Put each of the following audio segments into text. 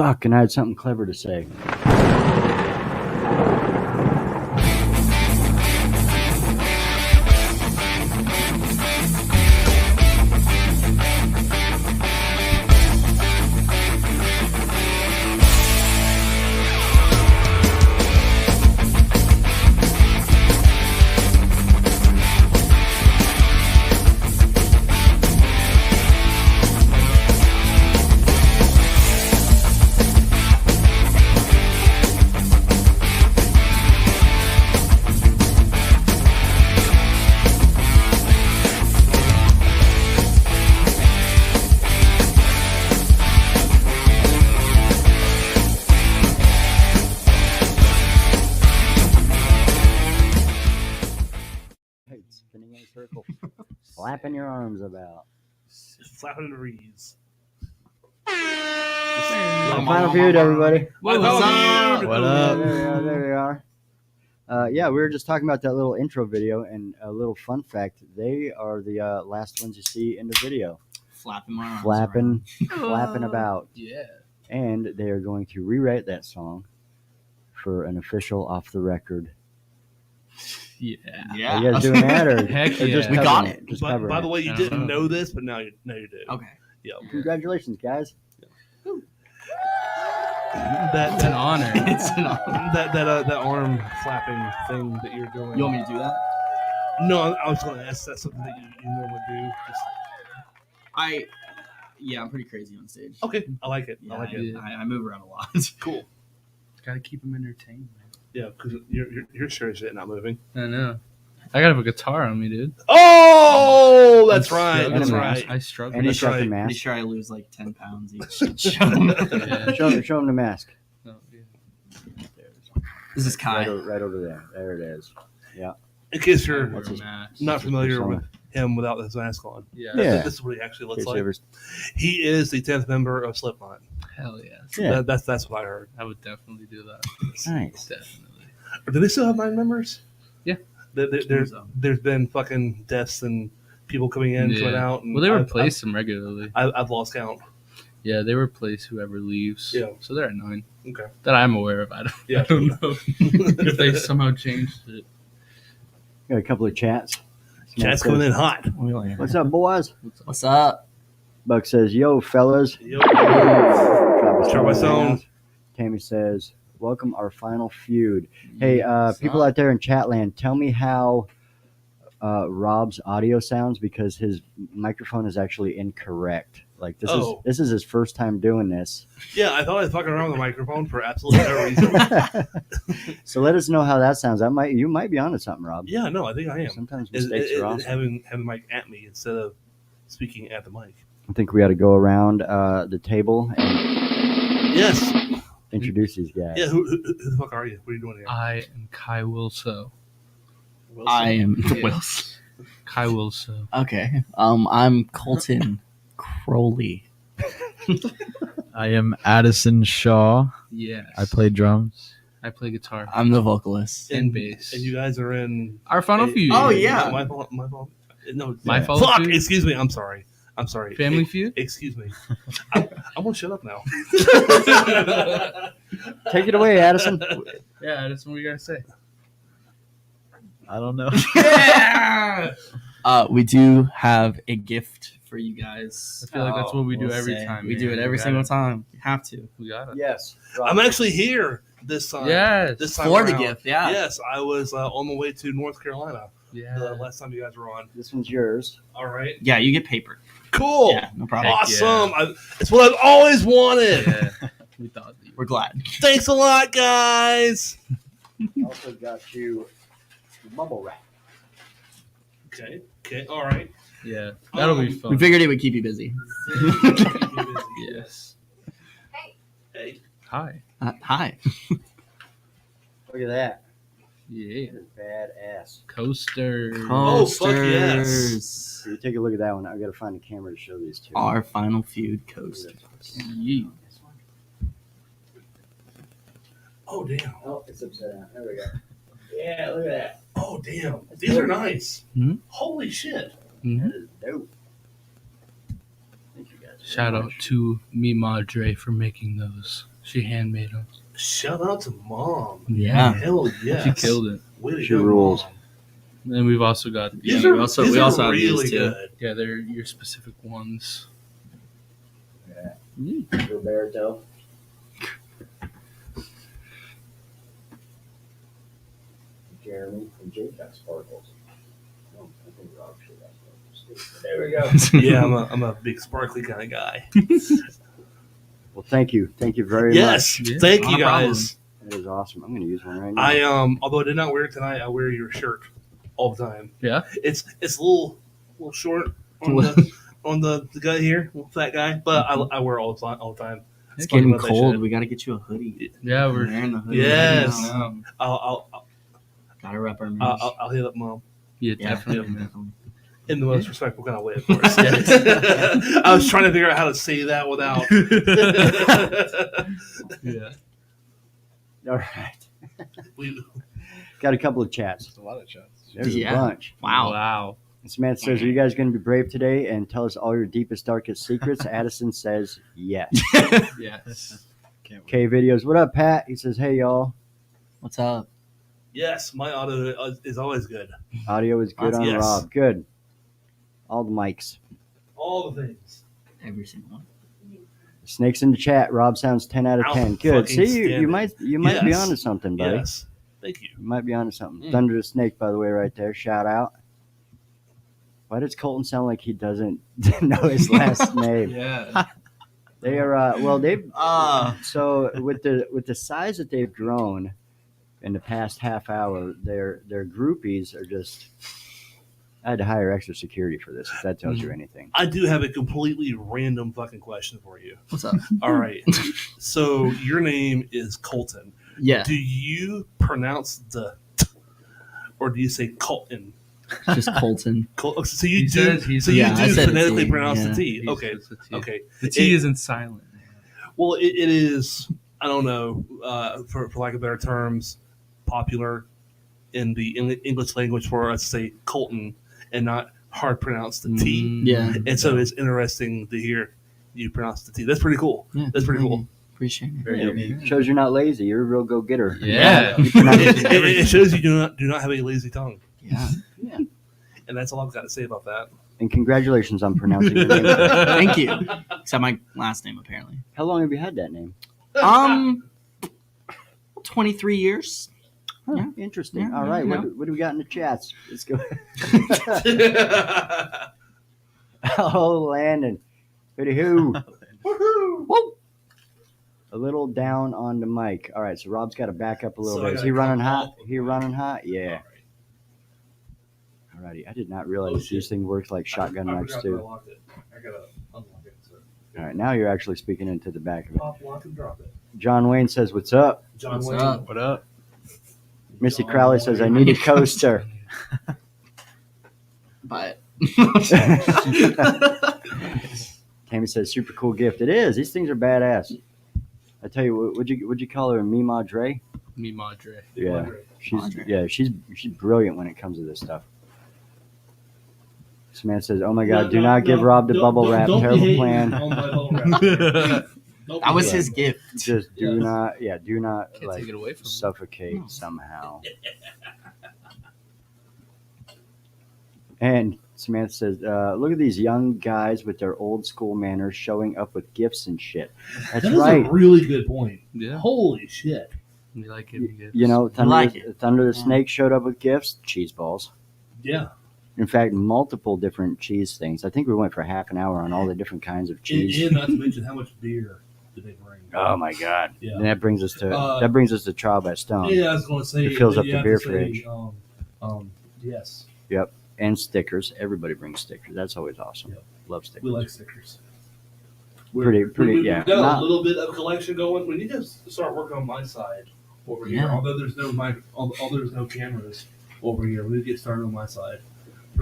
Fuck, and I had something clever to say. Spinning in a circle, flapping your arms about. Flapping the reeds. Final Feud, everybody. What's up? What up? There we are. Yeah, we were just talking about that little intro video, and a little fun fact: they are the last ones you see in the video, Flapping my arms flapping about. Yeah. And they are going to rewrite that song for an official off the record. Yeah. Are you guys doing that, or Heck or yeah. just We covering got it. Just By covering the it? way, you didn't know this, but now you do. Okay. Yeah. Congratulations, guys! It's an honor. It's an honor. That arm flapping thing that you're doing. You want me to do that? No, I was going to ask. That's something that you normally do. I'm pretty crazy on stage. Okay, I like it. Yeah, I like it. I move around a lot. Cool. Got to keep them entertained, man. Yeah, because you're sure as shit not moving. I know. I got to have a guitar on me, dude. Oh, that's right. And a That's mask. right. I struggle. And a That's right. sharpened Pretty mask. sure I lose like 10 pounds each. Yeah. Show them the mask. Oh, yeah. This is Kai. Right over there. There it is. In case I you're wear What's a his- mask. not familiar persona? with him without his mask on, Yeah. Yeah. this is what he actually looks In case like. you ever- He is the 10th member of Slipknot. Hell yeah. Yeah. That's what I heard. I would definitely do that. Nice. Definitely. Do they still have 9 members? Yeah. There's been fucking deaths and people coming in, coming out. And Well, they replace them regularly. I've lost count. Yeah, they replace whoever leaves. Yeah. So they're at 9. Okay. That I'm aware of. I Yeah. don't know if they somehow changed it. Got a couple of chats. Chat's coming in hot. What's up, boys? What's up? Buck says, "Yo, fellas." Yo. Try my phone. Tammy says, "Welcome our final feud." Hey, What's people up? out there in Chatland, tell me how Rob's audio sounds, because his microphone is actually incorrect. Like this is his first time doing this. Yeah, I thought I was fucking around with the microphone for absolutely no reason. So let us know how that sounds. You might be onto something, Rob. Yeah, no, I think I am. Sometimes mistakes are awesome. Having the mic at me instead of speaking at the mic. I think we ought to go around the table and Yes. introduce these guys. Yeah, who the fuck are you? What are you doing here? I am Kai Wilso. I am Yeah. Wills. Kai Wilso. Okay. I'm Colton Crowley. I am Addison Shaw. Yes. I play drums. I play guitar. I'm the vocalist. and bass. And you guys are in Our Final Feud. Oh, yeah. My fault. My fault. No, My fault, Fuck! dude? Excuse me. I'm sorry. Family Feud? Excuse me. I'm gonna shut up now. Take it away, Addison. Yeah, that's what we gotta say. I don't know. Yeah! We do have a gift for you guys. I feel like that's what we do We'll every say. time, We man. do it every We single gotta- time. We have to. We got it. Yes. I'm actually here this time. Yes. This time For the around. gift, yeah. Yes, I was on my way to North Carolina Yeah. the last time you guys were on. This one's yours. All right. Yeah, you get paper. Cool. Yeah, no problem. Heck Awesome. It's what I've always wanted. Yeah. We thought that you We're glad. Thanks a lot, guys. Also got you bubble wrap. Okay. All right. Yeah. That'll be fun. We figured it would keep you busy. Yes. Hey. Hi. Hi. Look at that. Yeah. That is badass. Coaster. Oh, fuck yes. Coasters. So you take a look at that one. I got to find a camera to show these two. Our Final Feud coaster. Yeah. Oh damn. Oh, it's upside down. There we go. Yeah, look at that. Oh damn. These are nice. Mhm. Holy shit. That is dope. Thank you, guys. Shout out to me Madre for making those. She handmade them. Shout out to Mom. Yeah. Hell yes. She killed it. Way to She go, rules. Mom. And then we've also got These we are also have these really too. good. yeah, they're your specific ones. Roberto. Jeremy and Jake got sparkles. Oh, I think Rob should have sparkles. There we go. Yeah, I'm a big sparkly kind of guy. Well, thank you very Yes, much. Yeah, thank not you a problem. guys. That is awesome. I'm going to use one right now. I although I did not wear it tonight, I wear your shirt all the time. Yeah. It's a little short on the guy here, little fat guy, but I wear it all the time. It's Fucking getting love that cold. shit. We got to get you a hoodie. Yeah, We're we're wearing the hoodie. Yes. Right now. I'll Gotta rep our merch. I'll hit up Mom yeah, Yeah, definitely. definitely. in the most respectful kind of way, of course. Yes. I was trying to figure out how to say that without. Yeah. All right. we, Got a couple of chats. There's a lot of shots. There's Yeah. a bunch. Wow. Wow. Samantha says, are you guys going to be brave today and tell us all your deepest, darkest secrets? Addison says, yes. Yes. K Videos, what up, Pat? He says, hey, y'all. What's up? Yes, my auto is always good. Audio is good on Yes. Rob. Good. All the mics. All the things. Every single one. Snakes in the chat. Rob sounds 10 out of I'll 10. Good. fucking See, you stand might be Yes. onto something, buddy. Yes. Thank you. You might be onto something. Mm. Thunder the Snake, by the way, right there. Shout out. Why does Colton sound like he doesn't know his last name? Yeah. They are they've so with the size that they've grown in the past half hour, their groupies are just. I had to hire extra security for this. If that tells you anything. I do have a completely random fucking question for you. What's up? All right. So your name is Colton. Yeah. Do you pronounce the t, or do you say Colton? Just Colton. So you He do. says he's- So you yeah, I do said it phonetically too, pronounce yeah. the T. He's Okay. just a T. Okay. The T It- isn't silent. Well, it is. I don't know. For lack of better terms, popular in the English language for us to say Colton and not hard pronounce the T. Mm, Yeah. And so it's interesting to hear you pronounce the T. That's pretty cool. Yeah. That's pretty cool. Appreciate it. Very unique. Shows you're not lazy. You're a real go getter. Yeah. It shows you do not have a lazy tongue, Yeah. and that's all I've got to say about that. And congratulations on pronouncing your name. Thank you. Except my last name, apparently. How long have you had that name? 23 years. Huh, Yeah. interesting. Yeah, All right. yeah. What do we got in the chats? Let's go. Oh, Landon. Hooty hoo. Woohoo! A little down on the mic. All right. So Rob's got to back up a little So I bit. Is gotta he running come hot? off of He running hot? Yeah. All Alrighty. I did not realize Oh, these shit. things worked like shotgun I mics forgot too. that I locked it. I gotta unlock it. So All right. Now you're actually speaking into the back of it. pop, lock, and drop it. John Wayne says, "What's up?" John What's Wayne. up? What up? Missy John Crowley says, "I Wayne. need a coaster." But Tammy says, "Super cool gift." It is. These things are badass. I tell you, would you call her me Madre? Me Madre. Yeah. She's Madre. she's brilliant when it comes to this stuff. Samantha says, "Oh my God, do not give Rob the bubble wrap. Terrible plan. that was his gift. Just do Yes. not, do not Can't like take it away from him. suffocate No. somehow." And Samantha says, "Look at these young guys with their old school manners showing up with gifts and shit." That's That is right. a really good point. Yeah. Holy shit. You like giving gifts. You know, like it. Thunder the Yeah. Snake showed up with gifts, cheese balls. Yeah. In fact, multiple different cheese things. I think we went for half an hour on all the different kinds of cheese. And not to mention how much beer did they bring. Oh my God! Yeah. And that brings us to Trial by Stone Yeah, I was going to say It fills up you the have beer to say, fridge. Yes, and stickers. Everybody brings stickers. That's always awesome. Yep. Love stickers. we like stickers. Pretty, yeah. We've got Not- a little bit of a collection going. We need to start working on my side over here. Yeah. Although there's no although there's no cameras over here, we need to get started on my side.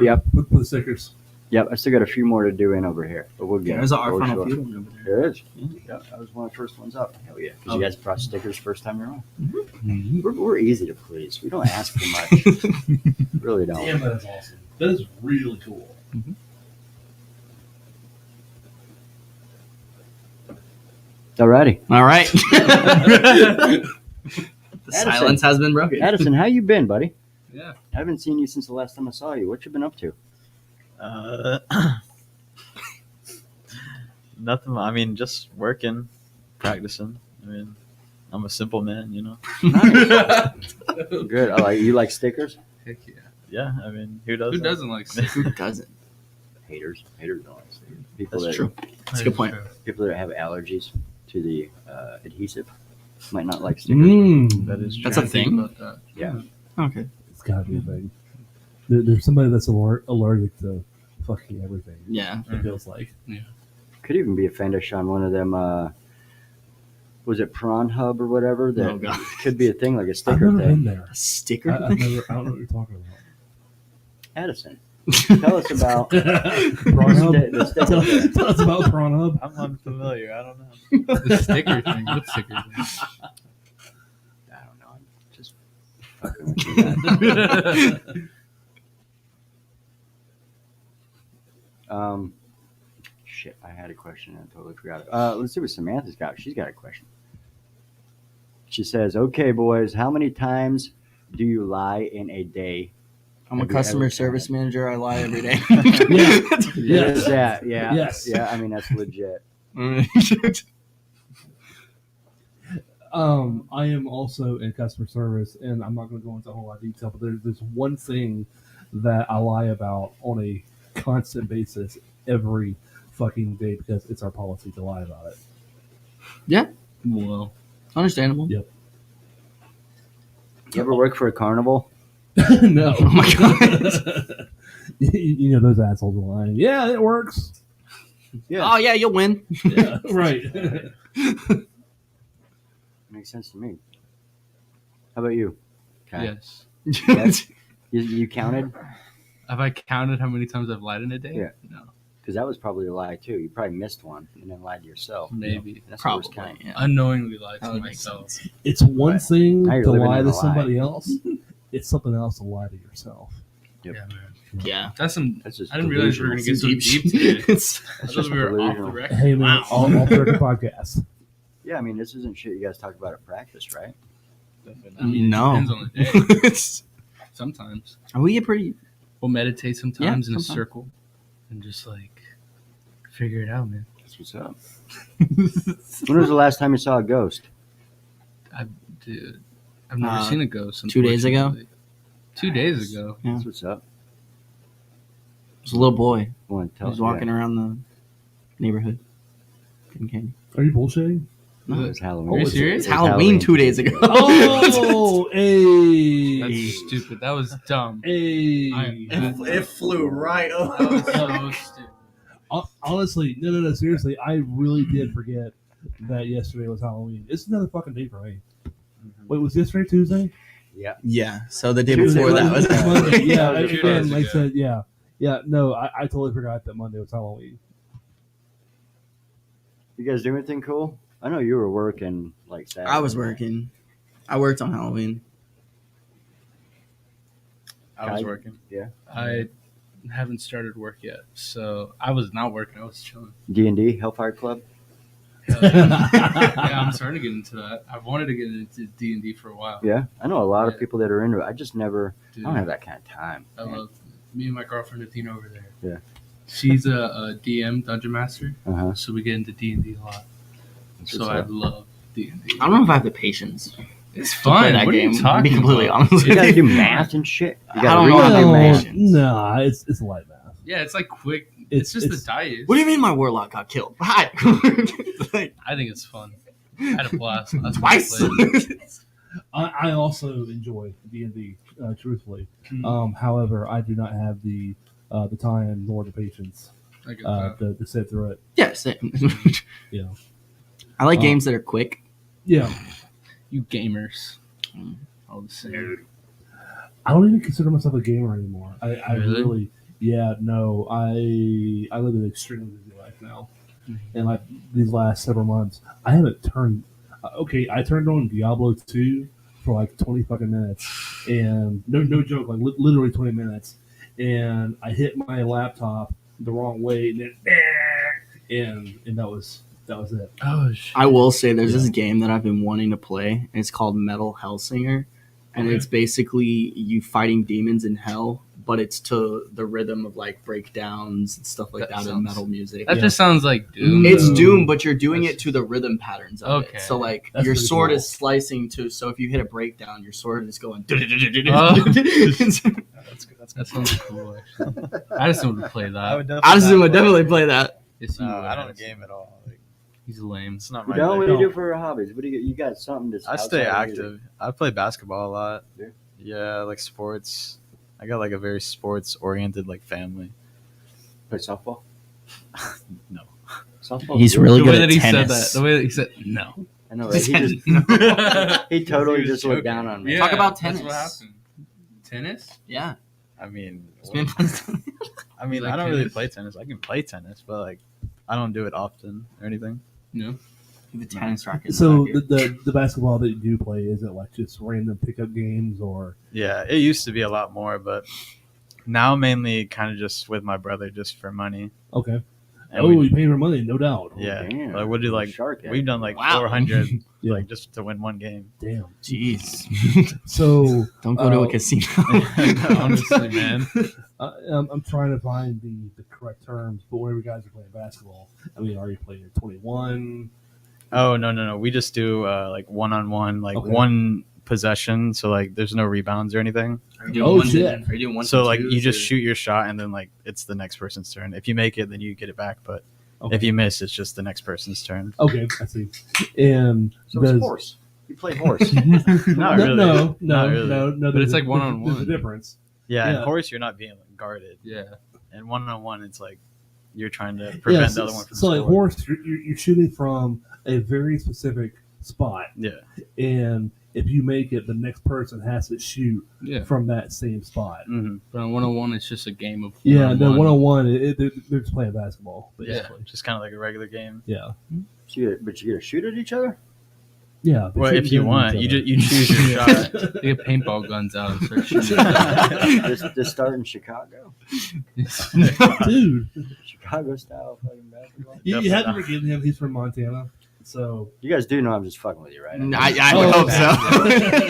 Yep. With the stickers. Yep, I still got a few more to do in over here, but we'll get. There's them. Our For Final sure. Feud one over there. There is. Yeah. Yeah, that was one of the first ones up. Hell yeah! Because Okay. you guys brought stickers first time around. Mhm. We're easy to please. We don't ask for much. Really don't. Damn, that is awesome. That is really cool. Alrighty. All right. The Addison. silence has been broken. Addison, how you been, buddy? Yeah. I haven't seen you since the last time I saw you. What you been up to? Nothing. I mean, just working, practicing. I mean, I'm a simple man, you know. Good. You like stickers? Heck yeah. Yeah. I mean, who doesn't? Who doesn't like stickers? Who doesn't? Haters don't like stickers. People That's that true. That's a good point. people that have allergies to the adhesive might not like stickers. That is true. That's a Think thing. about that. Yeah. Okay. It's gotta be a thing. There's somebody that's allergic to fucking everything. Yeah. It feels like. Could even be a fetish on one of them. Was it Prawn Hub or whatever? That Oh, God. could be a thing, like a I've sticker never been thing. there. A sticker. I don't know what you're talking about. Addison, tell us about Prawn Hub? the sticker thing. Tell us about Prawn Hub. I'm unfamiliar. I don't know. The sticker thing. What sticker thing? I don't know. I'm just fucking with you, man. Shit, I had a question and I totally forgot it. Let's see what Samantha's got. She's got a question. She says, "Okay, boys, how many times do you lie in a day?" I'm a Have you customer ever service tried? manager. I lie every day. Yes. Yeah, yeah, Yes. yeah. I mean, that's legit. I am also in customer service, and I'm not going to go into a whole lot of detail, but there's one thing that I lie about on a constant basis every fucking day because it's our policy to lie about it. Well, Understandable. Yep. You ever work for a carnival? No. Oh my god. You know those assholes are lying. Yeah, it works. Yeah, Oh yeah, you'll win. Yeah, right. makes sense to me. How about you? Kai? yes. Yes? You counted? Have I counted how many times I've lied in a day? Yeah. No. Because that was probably a lie too. You probably missed one and then lied to yourself. Maybe. That's the worst Probably. kind. Yeah. Unknowingly lied That to would make myself. sense. It's one Right. thing Now you're to living lie in to a lie. somebody else. It's something else to lie to yourself. Yep. Yeah, man. Yeah. That's some. That's just I didn't realize we were going to get so Delusional. deep today. It's- I That's thought just we were off the delusional. record. Hey man, Wow. all the podcast. Yeah, I mean, this isn't shit you guys talk about at practice, right? I mean, No. Depends on the day. Sometimes. We get pretty. We'll meditate sometimes in a sometimes. circle and just like figure it out, man. That's what's up. When was the last time you saw a ghost? Dude, I've never seen a ghost. 2 days ago? unfortunately. 2 days ago. Yeah. That's what's up. There's a little boy. You want to He tell was walking around the neighborhood. Getting candy. Are you bullshitting? No, it was Halloween. Are you It was- serious? it was Halloween 2 days ago. Oh, hey. That's stupid. That was dumb. Hey. It flew right That was so stupid. Honestly, no, seriously, I really did forget that yesterday was Halloween. It's another fucking day for me. Wait, was yesterday Tuesday? Yeah. Yeah. So the day Tuesday before that was. Monday. Yeah, That was again, Tuesday. like I said, yeah. No, I totally forgot that Monday was Halloween. You guys do anything cool? I know you were working like Saturday. I was working. I worked on Halloween. I was Kai? working. I haven't started work yet, so I was not working. I was chilling. D&D, Hellfire Club. Yeah, I'm starting to get into that. I've wanted to get into D&D for a while. Yeah, I know a lot of Yeah. people that are into it. I just never. Dude, I don't have that kind of time. I man. love me and my girlfriend Athena over there. Yeah. She's a DM, Dungeon Master, Uh-huh. so we get into D&D a lot. That's So what's I up. love D&D. I don't know if I have the patience. It's to play fun. that What are game. you To talking be completely about? honest. You with gotta you. do math and shit. You I gotta don't read know how to do all math. that. Nah, it's light math. Yeah, it's like quick. It's just the dice. What do you mean my warlock got killed? Hi. Like, I think it's fun. I had a blast. That's twice. why I played. I also enjoy D&D, truthfully. Mm-hmm. However, I do not have the time nor the patience I get that. to sit through it. yeah, same. You know. I like games that are quick. Yeah, You gamers. All the same. I don't even consider myself a gamer anymore. I Really? really, yeah, no. I live an extremely busy life now, and like these last several months, I haven't turned. Okay, I turned on Diablo 2 for like 20 fucking minutes, and no joke, like literally 20 minutes, and I hit my laptop the wrong way, and then and that was That was it. Oh shit. I will say there's this game that I've been wanting to play, and it's called Metal Hellsinger, and Okay. it's basically you fighting demons in hell, but it's to the rhythm of like breakdowns and stuff like That that in sounds- metal music. That just sounds like Doom. It's No. Doom, but you're doing That's- it to the rhythm patterns of Okay. it. So like That's your pretty sword cool. is slicing to. So if you hit a breakdown, your sword is going. That's good. That's That sounds cool. Actually, Addison would play that. I would definitely. Addison not would play definitely it. play that. Yes, he No, would, I don't Addison. game at all. Like, He's lame. it's not You my don't? What thing. do you do for hobbies? What do you got? Something that's I stay outside of music? active. I play basketball a lot. Yeah. Yeah, like sports. I got like a very sports oriented like family. Play softball. No. Softball. He's good. really The good way at that he tennis. said that. The way that he said no. I know, right? He totally just looked down on me. Talk about That's tennis. what happened. Tennis? Yeah. I mean, This man plays tennis. I mean, Like I don't really tennis? play tennis. I can play tennis, but like, I don't do it often or anything. No. The tennis racket. So the basketball that you do play, is it like just random pickup games or? Yeah, it used to be a lot more, but now mainly kind of just with my brother, just for money. Okay. And Oh, we- you pay for money, no doubt. yeah, damn. like we'll do like Shark we've done like Wow. 400 Yeah. like just to win one game. Damn. Jeez. So Don't go to a Uh, casino. Honestly, man. I'm trying to find the correct terms, but whenever you guys are playing basketball, I mean, are you playing at 21? Oh no, we just do like one-on-one, like Okay. one possession, so like there's no rebounds or anything. Are you Oh, doing shit. Are you doing one So to like twos, you just or- shoot your shot and then like it's the next person's turn. If you make it, then you get it back, but Okay. if you miss, it's just the next person's turn. Okay, I see. And So it's does- horse. You play horse. Not really. No, Not really. no. But there's it's a- like one-on-one. There's a difference. Yeah, Yeah. in horse you're not being like, guarded, Yeah. and one-on-one it's like you're trying to prevent Yeah, the other one from so like scoring. horse, you're shooting from a very specific spot, Yeah, and if you make it, the next person has to shoot Yeah. from that same spot. mm-hmm. But on 101, it's just a game of Yeah, no, one-on-one. one-on-one, they're just playing basketball, Yeah. basically. just kind of like a regular game. Yeah, But you get to shoot at each other? yeah. they Well, shoot if you guns want, at you each just you choose your shot. They get paintball guns out and start shooting. This start in Chicago? other. Dude, Chicago style fucking basketball? you Definitely have to not. forgive him. He's from Montana, so You guys do know I'm just fucking with you, right? I Oh, would hope okay. so.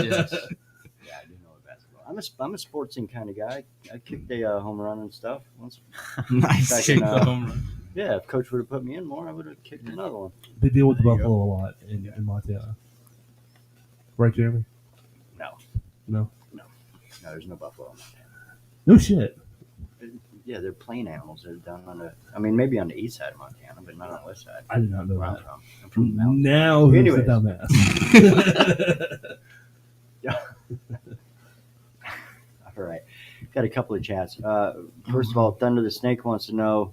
Yes. Yeah, I do know about basketball. I'm a sportsing kind of guy. I kicked a home run and stuff once. Nice. Back Kick in, the home run. Yeah, if coach would have put me in more, I would have kicked another one. they deal with the There you buffalo a lot in Montana. Right, Jeremy? No. No. No, there's no buffalo in Montana. No shit. Yeah, they're plain animals. They're down on the. I mean, maybe on the east side of Montana, but not on the west side. I did not know Where I'm that. from. I'm from the mountains. Now who's Anyways. the dumbass? All right, got a couple of chats. First of all, Thunder the Snake wants to know.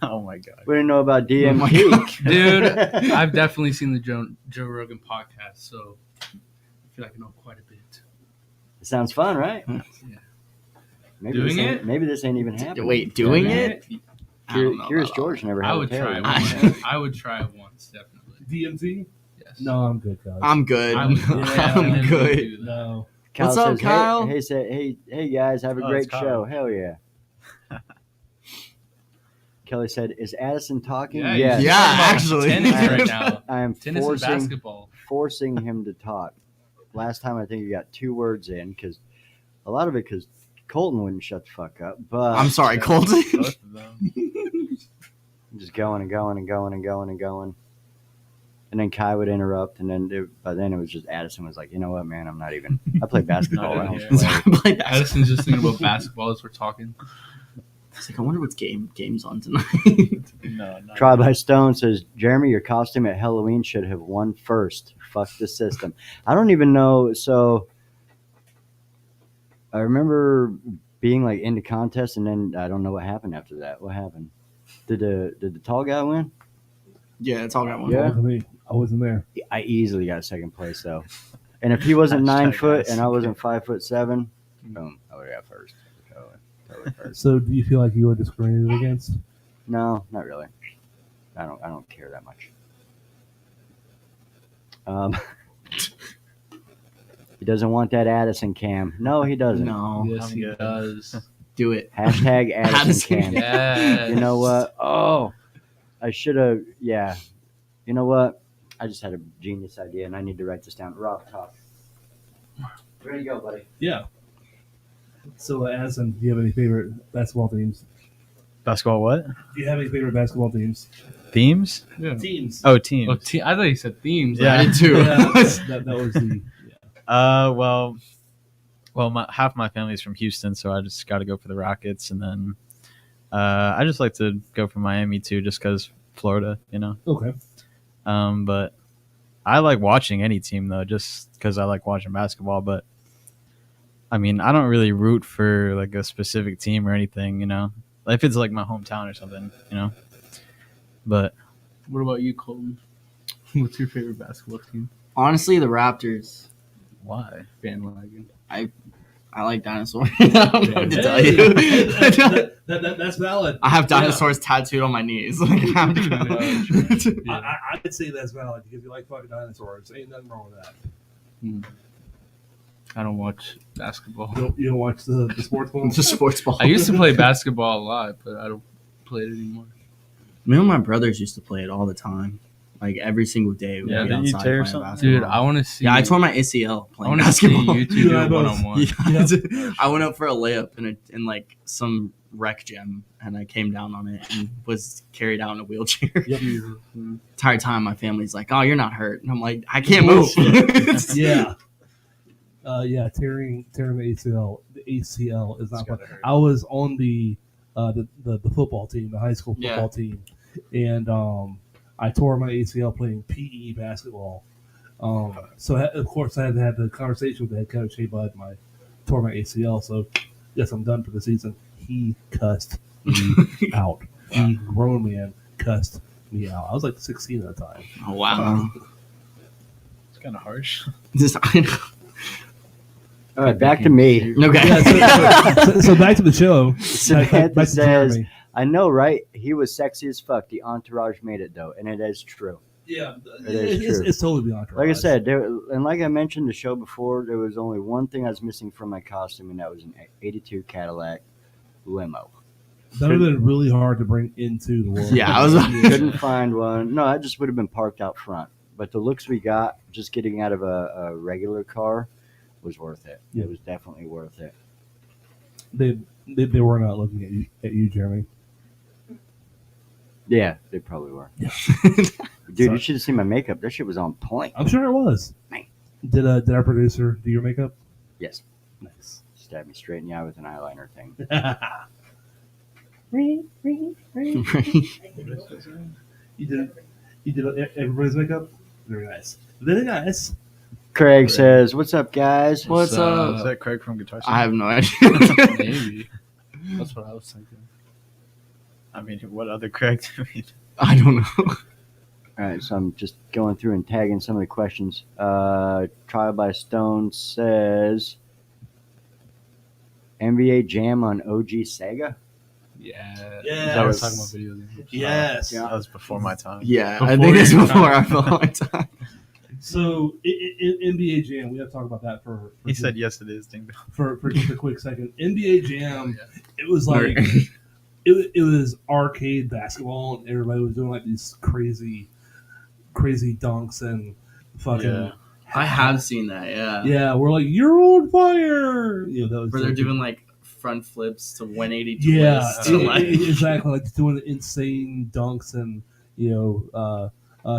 Oh my god. We didn't know about Oh my DMT. Dude, I've definitely seen the Joe Rogan podcast, so I feel like I know quite a bit. It sounds fun, right? Yeah. Maybe Doing this ain't- it? Maybe this ain't even happening. Wait, doing Yeah. it? I don't know Curious about George never had I a would tail, try you it know? once. I would try it once, definitely. DMT? Yes. No, I'm good, guys. I'm good. I would Yeah, I'm good. do that. no. Kyle What's up, says, Kyle? Hey guys, have a Oh, great it's Kyle. show. Hell yeah. Kelly said, "Is Addison talking?" Yeah, Yes. he's Yeah, talking about actually. tennis right now. I am Tennis and basketball. forcing him to talk. Last time I think he got 2 words in because a lot of it because Colton wouldn't shut the fuck up. But I'm sorry, Colton. Both of them. just going and going and going and going and going. And then Kai would interrupt, and then by then it was just Addison was like, you know what, man, I'm not even. I play basketball. I don't Yeah. play. Addison's just thinking about basketball as we're talking. It's like, I wonder what's games on tonight. No, not Tried by Stone says, Jeremy, your costume at Halloween should have won first. Fuck the system. I don't even know. So I remember being like into contests, and then I don't know what happened after that. What happened? Did the tall guy win? Yeah, it's all got one. Yeah. I wasn't there. I easily got second place though. And if he wasn't Hashtag 9 foot guys. and I wasn't 5'7", boom, I would have got first. Totally first. So, do you feel like you were discriminated against? No, not really. I don't care that much. He doesn't want that Addison cam. No, he doesn't. No, Yes, I'm he good. does. do it. Hashtag Addison Addison cam. Yes. You know what? Oh, I should have. Yeah, You know what? I just had a genius idea, and I need to write this down. Rob, talk. Ready to go, buddy. Yeah. So, Addison, do you have any favorite basketball teams? Basketball what? Do you have any favorite basketball teams? Themes? Yeah. Teams. Oh, teams. Oh, I thought you said themes. Yeah. I did too. that was the. Yeah. Half my family's from Houston, so I just got to go for the Rockets, and then I just like to go for Miami too, just because Florida, you know. Okay. But I like watching any team though, just because I like watching basketball. But I mean, I don't really root for like a specific team or anything, you know. If it's like my hometown or something, you know. But What about you, Colton? What's your favorite basketball team? Honestly, the Raptors. why? Bandwagon. I like dinosaurs. I don't know what to tell you. That's valid. I have dinosaurs tattooed on my knees. Like, I'm I'd say that's valid because you like fucking dinosaurs. Ain't nothing wrong with that. I don't watch basketball. You don't watch the sports ball? just sports ball. I used to play basketball a lot, but I don't play it anymore. Me and my brothers used to play it all the time. Like every single day. We'd Yeah, be didn't you outside tear playing something? basketball. Dude, I want to see. Yeah, I tore my ACL I playing want to see basketball. you two You do and I it both. one-on-one. Yeah. I went up for a layup in like some rec gym, and I came down on it and was carried out in a wheelchair. Yep. Entire time, my family's like, "Oh, you're not hurt," and I'm like, "I can't move." Yeah. Tearing the ACL. The ACL is not fun. gotta hurt. I was on the football team, the high school football Yeah. team, and I tore my ACL playing PE basketball. So of course I had to have the conversation with the head coach. Hey, bud, tore my ACL, so yes, I'm done for the season. He cussed me out. He grown man cussed me out. I was like 16 at the time. Oh, wow. It's kind of harsh. I know. All right, back to me. Okay. Yeah, so back to the show. Samantha Back to says, Jeremy. I know, right? He was sexy as fuck. The entourage made it, though, and it is true. Yeah, It is true. it's totally beyond. Like I said, and like I mentioned the show before, there was only one thing I was missing from my costume, and that was an '82 Cadillac limo. that would have been really hard to bring into the world. Yeah, I was- Couldn't find one. No, I just would have been parked out front. But the looks we got, just getting out of a regular car, was worth it. Yeah. It was definitely worth it. They were not looking at you, Jeremy. Yeah, they probably were. Yeah. Dude, you Sorry. should have seen my makeup. That shit was on point. I'm sure it was. Man. Did our producer do your makeup? Yes. Nice. Stabbed me straight in the eye with an eyeliner thing. You did everybody's makeup? Very nice. Very nice. Craig says, "What's up, guys?" What's up? Is that Craig from Guitar I have Center? no idea. Maybe. That's what I was thinking. I mean, what other Craig do we I don't know. All right, so I'm just going through and tagging some of the questions. Trial by Stone says, "NBA Jam on OG Sega." Yeah. Yeah. I was talking about video games. Yes. Yeah. That was before my time. Yeah, Before I think it's your before I time. fell my time. So NBA Jam, we have to talk about that for He said yes, it is. Ding dong. for just a quick second. NBA Jam, Oh, it was like it was arcade basketball, and everybody was doing like these crazy dunks and fucking. Yeah. I have seen that, yeah. Yeah, we're like, you're on fire. You know, that was Where they're like- doing like front flips to 180 yeah, twists. To, like, exactly, like doing insane dunks and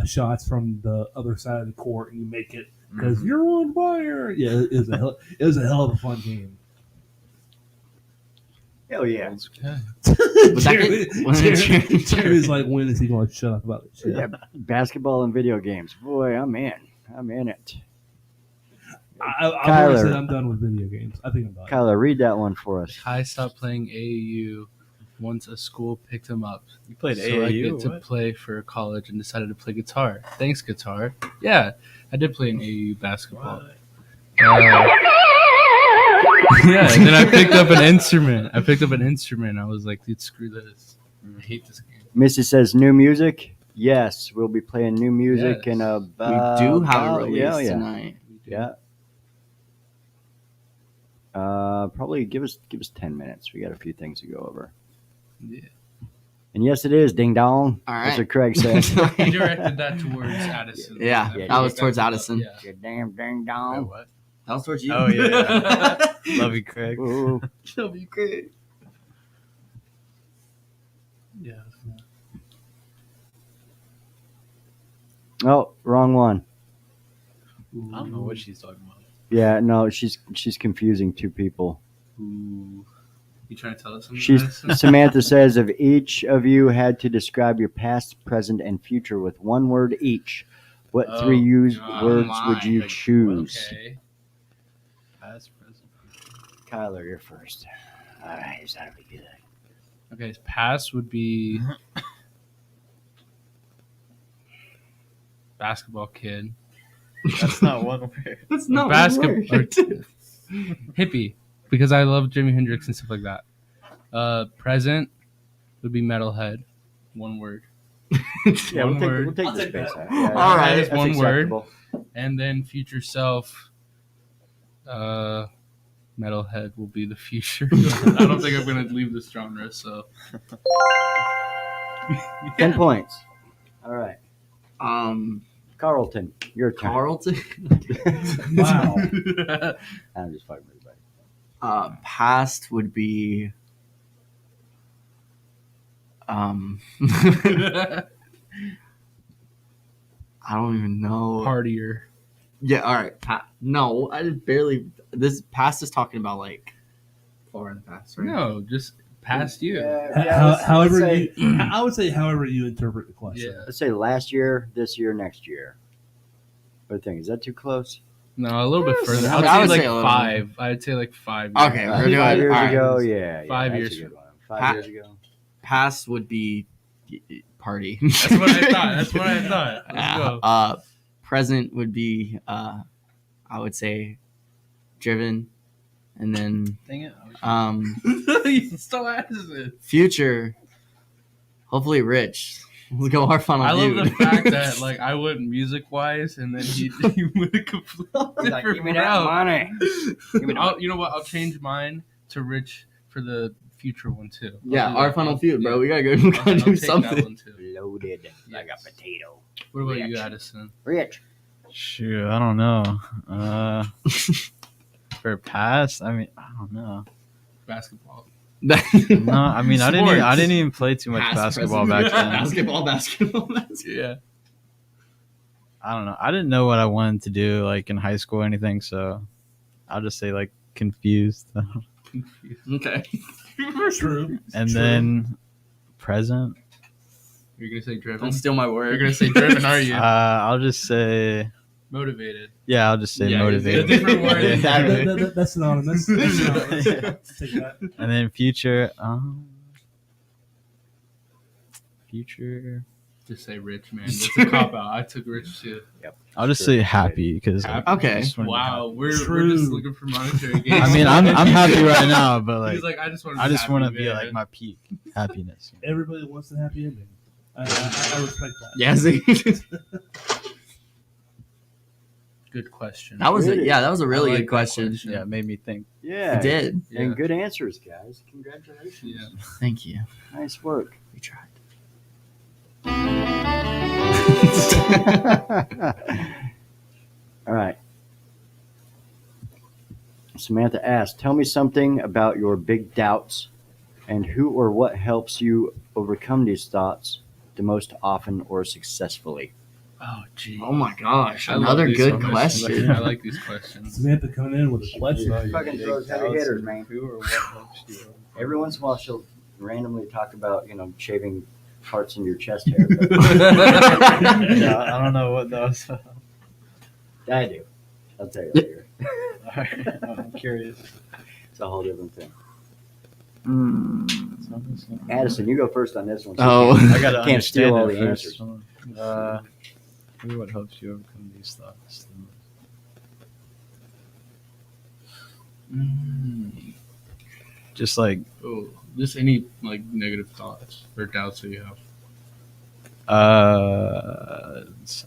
shots from the other side of the court, and you make it because Mm-hmm. you're on fire. Yeah, it was a hell of a fun game. Hell yeah! Was that Jeremy's like, when is he going to shut up about this shit? Yeah, basketball and video games. Boy, I'm in. I'm in it. I've already Kyler. said I'm done with video games. I think I'm done. Kyler, read that one for us. Kai stopped playing AAU once a school picked him up. You played So I AAU? get to What? play for college and decided to play guitar. Thanks, guitar. Yeah, I did play in AAU basketball. Yeah, and then I picked up an instrument. I was like, dude, screw this. I hate this game. Missy says, "New music." Yes, we'll be playing new music Yes. in a. we do have a release yeah. tonight. Yeah. Probably give us 10 minutes. We got a few things to go over. Yeah. And yes, it is ding dong. All That's right. what Craig says. He directed that towards Addison. Yeah, Yeah, that was That's towards what- Addison. Yeah. You damn ding Wait, dong. what? That was towards you. Oh, yeah. Love you, Craig. Ooh. Love you, Craig. Yeah. Oh, wrong one. I don't know what she's talking about. Yeah, no, she's confusing two people. Ooh. You trying to tell us something? She's Addison? Samantha says if each of you had to describe your past, present, and future with one word each, what Oh, three God. words My. would you choose? Okay. Past, present. Kyler, you're first. All right, so that'll be good. Okay. Past would be basketball kid. That's not one word. That's not Basketball one word. hippie because I love Jimi Hendrix and stuff like that. Present would be metalhead. One word. Yeah, One word. we'll take I'll the take space that. out. Yeah, All right. that's One word. acceptable. And then future self, metalhead will be the future. I don't think I'm gonna leave this genre. So 10 points. All right. Carlton, your turn. Carlton. Wow. I'm just fucking with everybody. Past would be. I don't even know. partier. Yeah. All right. No, I just barely. This past is talking about like far in the past, right? No, just past you. However, let's say, I would say however you interpret the question. Yeah. let's say last year, this year, next year. What do you think? Is that too close? No, a little bit further. I I'd would say say a like little. 5. I'd say like 5. Okay, years. we're doing 5 years all right. ago, yeah. 5 that's years. a good one. 5 Pa- years ago. Past would be party. That's what I thought. That's what I thought. Let's go. Present would be I would say driven, and then Dang it. You still asked it. future, hopefully rich. Let's go our final I love feud. the fact that like I went music wise, and then he went a completely Like, different give me that route. money. Give me the You know what? I'll change mine to rich for the future one too. I'll Yeah, do our that. final feud, bro. Yeah. We gotta go. We I'll gotta do take that something. one too. loaded like a Yes. potato. What about you, Rich. Addison? Rich. Shoot, I don't know. For past, I mean, I don't know. Basketball. No, I mean, I Sports. didn't even play too much Past, basketball present. back then. Basketball. Yeah. I don't know. I didn't know what I wanted to do like in high school or anything, so I'll just say like confused. Okay. True. And then present, You're gonna say driven. Don't steal my You're word. gonna say driven, are you? I'll just say Motivated. yeah. I'll just say Yeah, motivated. it's a different word. Yeah. Exactly. That's anonymous. That's anonymous. Take that. And then future, future. Just say rich, man. That's a cop out. I took rich too. I'll just say happy because Happy. Okay. Wow, we're True. just looking for monetary gains. I mean, I'm happy right now, but like He's like, I just want. I just want to be like my peak happiness. Everybody wants a happy ending. I respect that. Yeah. See? Good question. That was Really? that was a really I like good that question. Yeah, it made me think. Yeah. It did. Yeah. And good answers, guys. Congratulations. Yeah. Thank you. Nice work. We tried. All right. Samantha asked, tell me something about your big doubts and who or what helps you overcome these thoughts the most often or successfully. Oh, gee. Oh my gosh! I love Another these good questions. question. I like these questions. Samantha coming in with a question. Fucking throws heavy hitters, man. Who or what helps you? Every once in a while, she'll randomly talk about, shaving parts in your chest hair. But Yeah, I don't know what that was. I do. I'll tell you later. Alright, I'm curious. It's a whole different thing. Mm. Addison, you go first on this one. Oh. I gotta Can't steal all the answers. answers. Who or what helps you overcome these thoughts? Just like Oh, just any like negative thoughts or doubts that you have.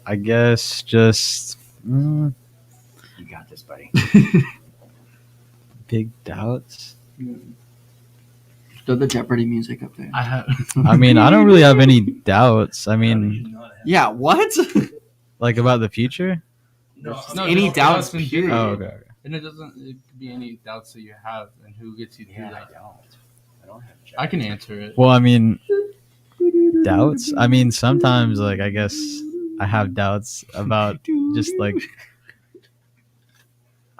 I guess just You got this, buddy. big doubts. Throw the Jeopardy music up there. I have. I mean, I don't really have any doubts. I You mean, do not have- Yeah, what? like about the future. No, Any just doubts, in period. general. Oh, okay. And it could be any doubts that you have, and who gets you through Yeah, that. I don't have. I can answer it. Well, I mean, doubts. I mean, sometimes, like, I guess I have doubts about just like,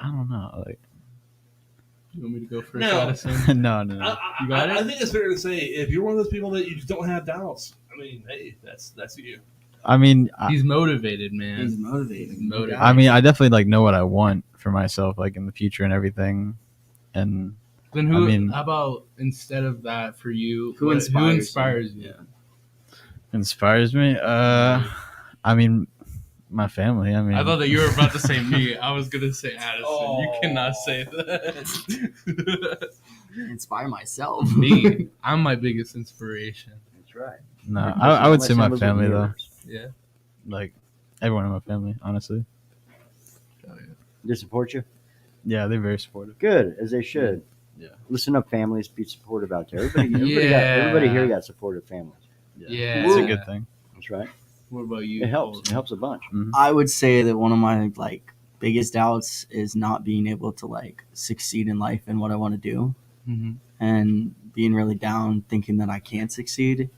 I don't know, like. You want me to go first, No. Addison? No. You got it? I think it's fair to say if you're one of those people that you just don't have doubts, I mean, hey, that's you. I mean, He's motivated, man. He's motivated. Motivated. I mean, I definitely like know what I want for myself, like in the future and everything. And Then who? I mean- how about instead of that for you? Who Who inspires inspires you? you? inspires me. I mean, my family. I mean, I thought that you were about to say me. I was gonna say Addison. You Oh. cannot say that. Inspire myself. Me. I'm my biggest inspiration. That's right. no, I would say my Unless it was family with though. yours. Yeah. Like everyone in my family, honestly. They support you. Yeah, they're very supportive. Good, as they should. Yeah. Listen up, families. Be supportive out there. Everybody, Yeah. everybody here got supportive families. Yeah. It's a good thing. That's right. What about you? It helps. It helps a bunch. I would say that one of my like biggest doubts is not being able to like succeed in life and what I want to do, Mm-hmm. and being really down, thinking that I can't succeed.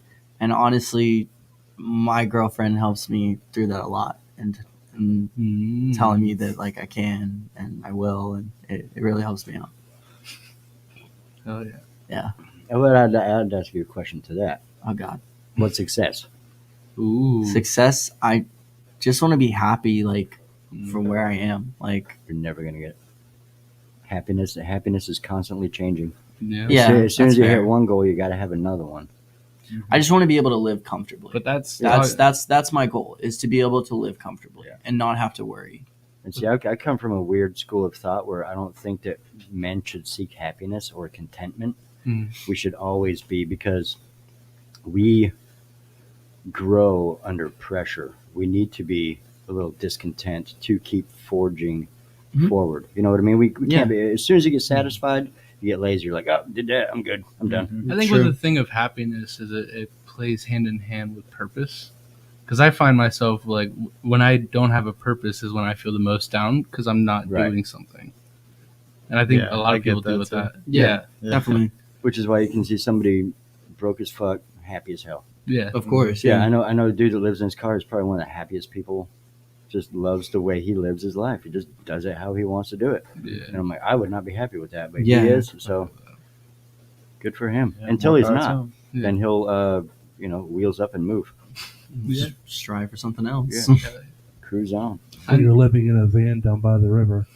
And honestly, my girlfriend helps me through that a lot, and Mm-hmm. telling me that like I can and I will, and it really helps me out. Oh yeah. I would I'd ask you a question to that. Oh God, What's success? Ooh. success! I just want to be happy, like from where I am. Like You're never gonna get it. Happiness. Happiness is constantly changing. Yeah. Yeah, As soon that's as you fair. hit one goal, you got to have another one. I just want to be able to live comfortably. But that's That's my goal, is to be able to live comfortably Yeah. and not have to worry. And see, I come from a weird school of thought where I don't think that men should seek happiness or contentment. We should always be, because we grow under pressure. We need to be a little discontent to keep forging Mhm. forward. You know what I mean? We Yeah. can't be. As soon as you get satisfied, you get lazy. You're like, oh, did that? I'm good. I'm done. I think True. with the thing of happiness is it plays hand in hand with purpose. Because I find myself like when I don't have a purpose is when I feel the most down because I'm not Right. doing something. And I think Yeah, a lot I of people get deal that with too. that. Yeah. Yeah. Definitely. Which is why you can see somebody broke as fuck, happy as hell. Yeah. Of course. Yeah, I know. A dude that lives in his car is probably one of the happiest people. Just loves the way he lives his life. He just does it how he wants to do it. Yeah. And I'm like, I would not be happy with that, but Yeah. he is. So good for him. Yeah, Until more he's power to not, him. Yeah. then he'll, wheels up and move, Yeah. Strive for something else. Yeah. cruise on. When you're living in a van down by the river.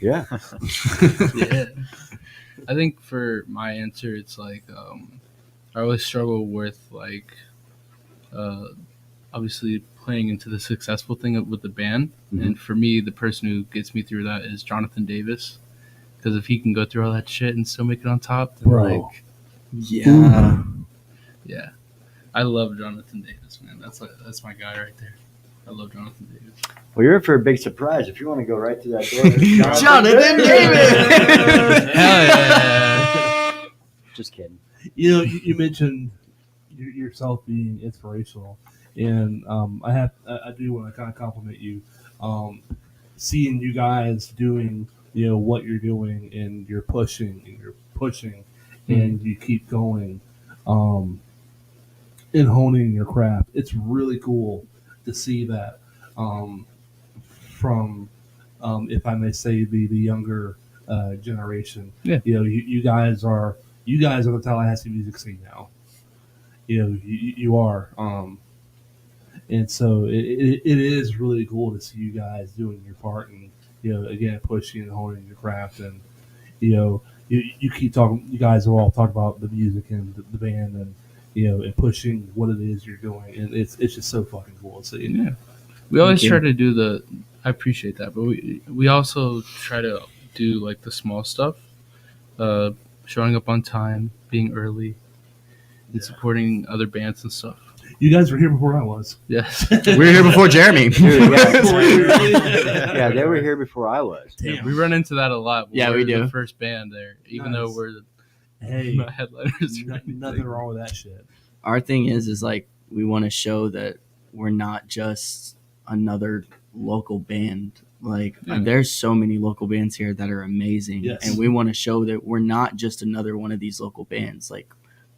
Yeah, Yeah. I think for my answer, it's like I always struggle with like obviously playing into the successful thing with the band, and for me, the person who gets me through that is Jonathan Davis, because if he can go through all that shit and still make it on top, then Bro. like Yeah. yeah, I love Jonathan Davis, man. That's my guy right there. I love Jonathan Davis. well, you're in for a big surprise if you want to go right through that door. Jonathan Davis! Hell yeah! Just kidding. You know, you mentioned yourself being inspirational, and I do want to kind of compliment you. Seeing you guys doing, what you're doing, and you're pushing, and you keep going, and honing your craft. It's really cool to see that from, if I may say, the younger generation. Yeah. You guys are the Tallahassee music scene now. You are, and so it is really cool to see you guys doing your part, and again, pushing and honing your craft, and you keep talking. You guys will all talk about the music and the band, and and pushing what it is you're doing, and it's just so fucking cool to see. Yeah. We always you. try to do I appreciate that, but we also try to do like the small stuff, showing up on time, being early, and supporting other bands and stuff. You guys were here before I was. Yes. We were here before Jeremy. Dude, yeah, they were here before I was. Yeah, we run into that a lot. Yeah, We're we do. the first band there, even though we're Hey, not headliners. Or anything. nothing wrong with that shit. Our thing is like we want to show that we're not just another local band. Like Yeah. there's so many local bands here that are amazing, Yes. and we want to show that we're not just another one of these local bands. Like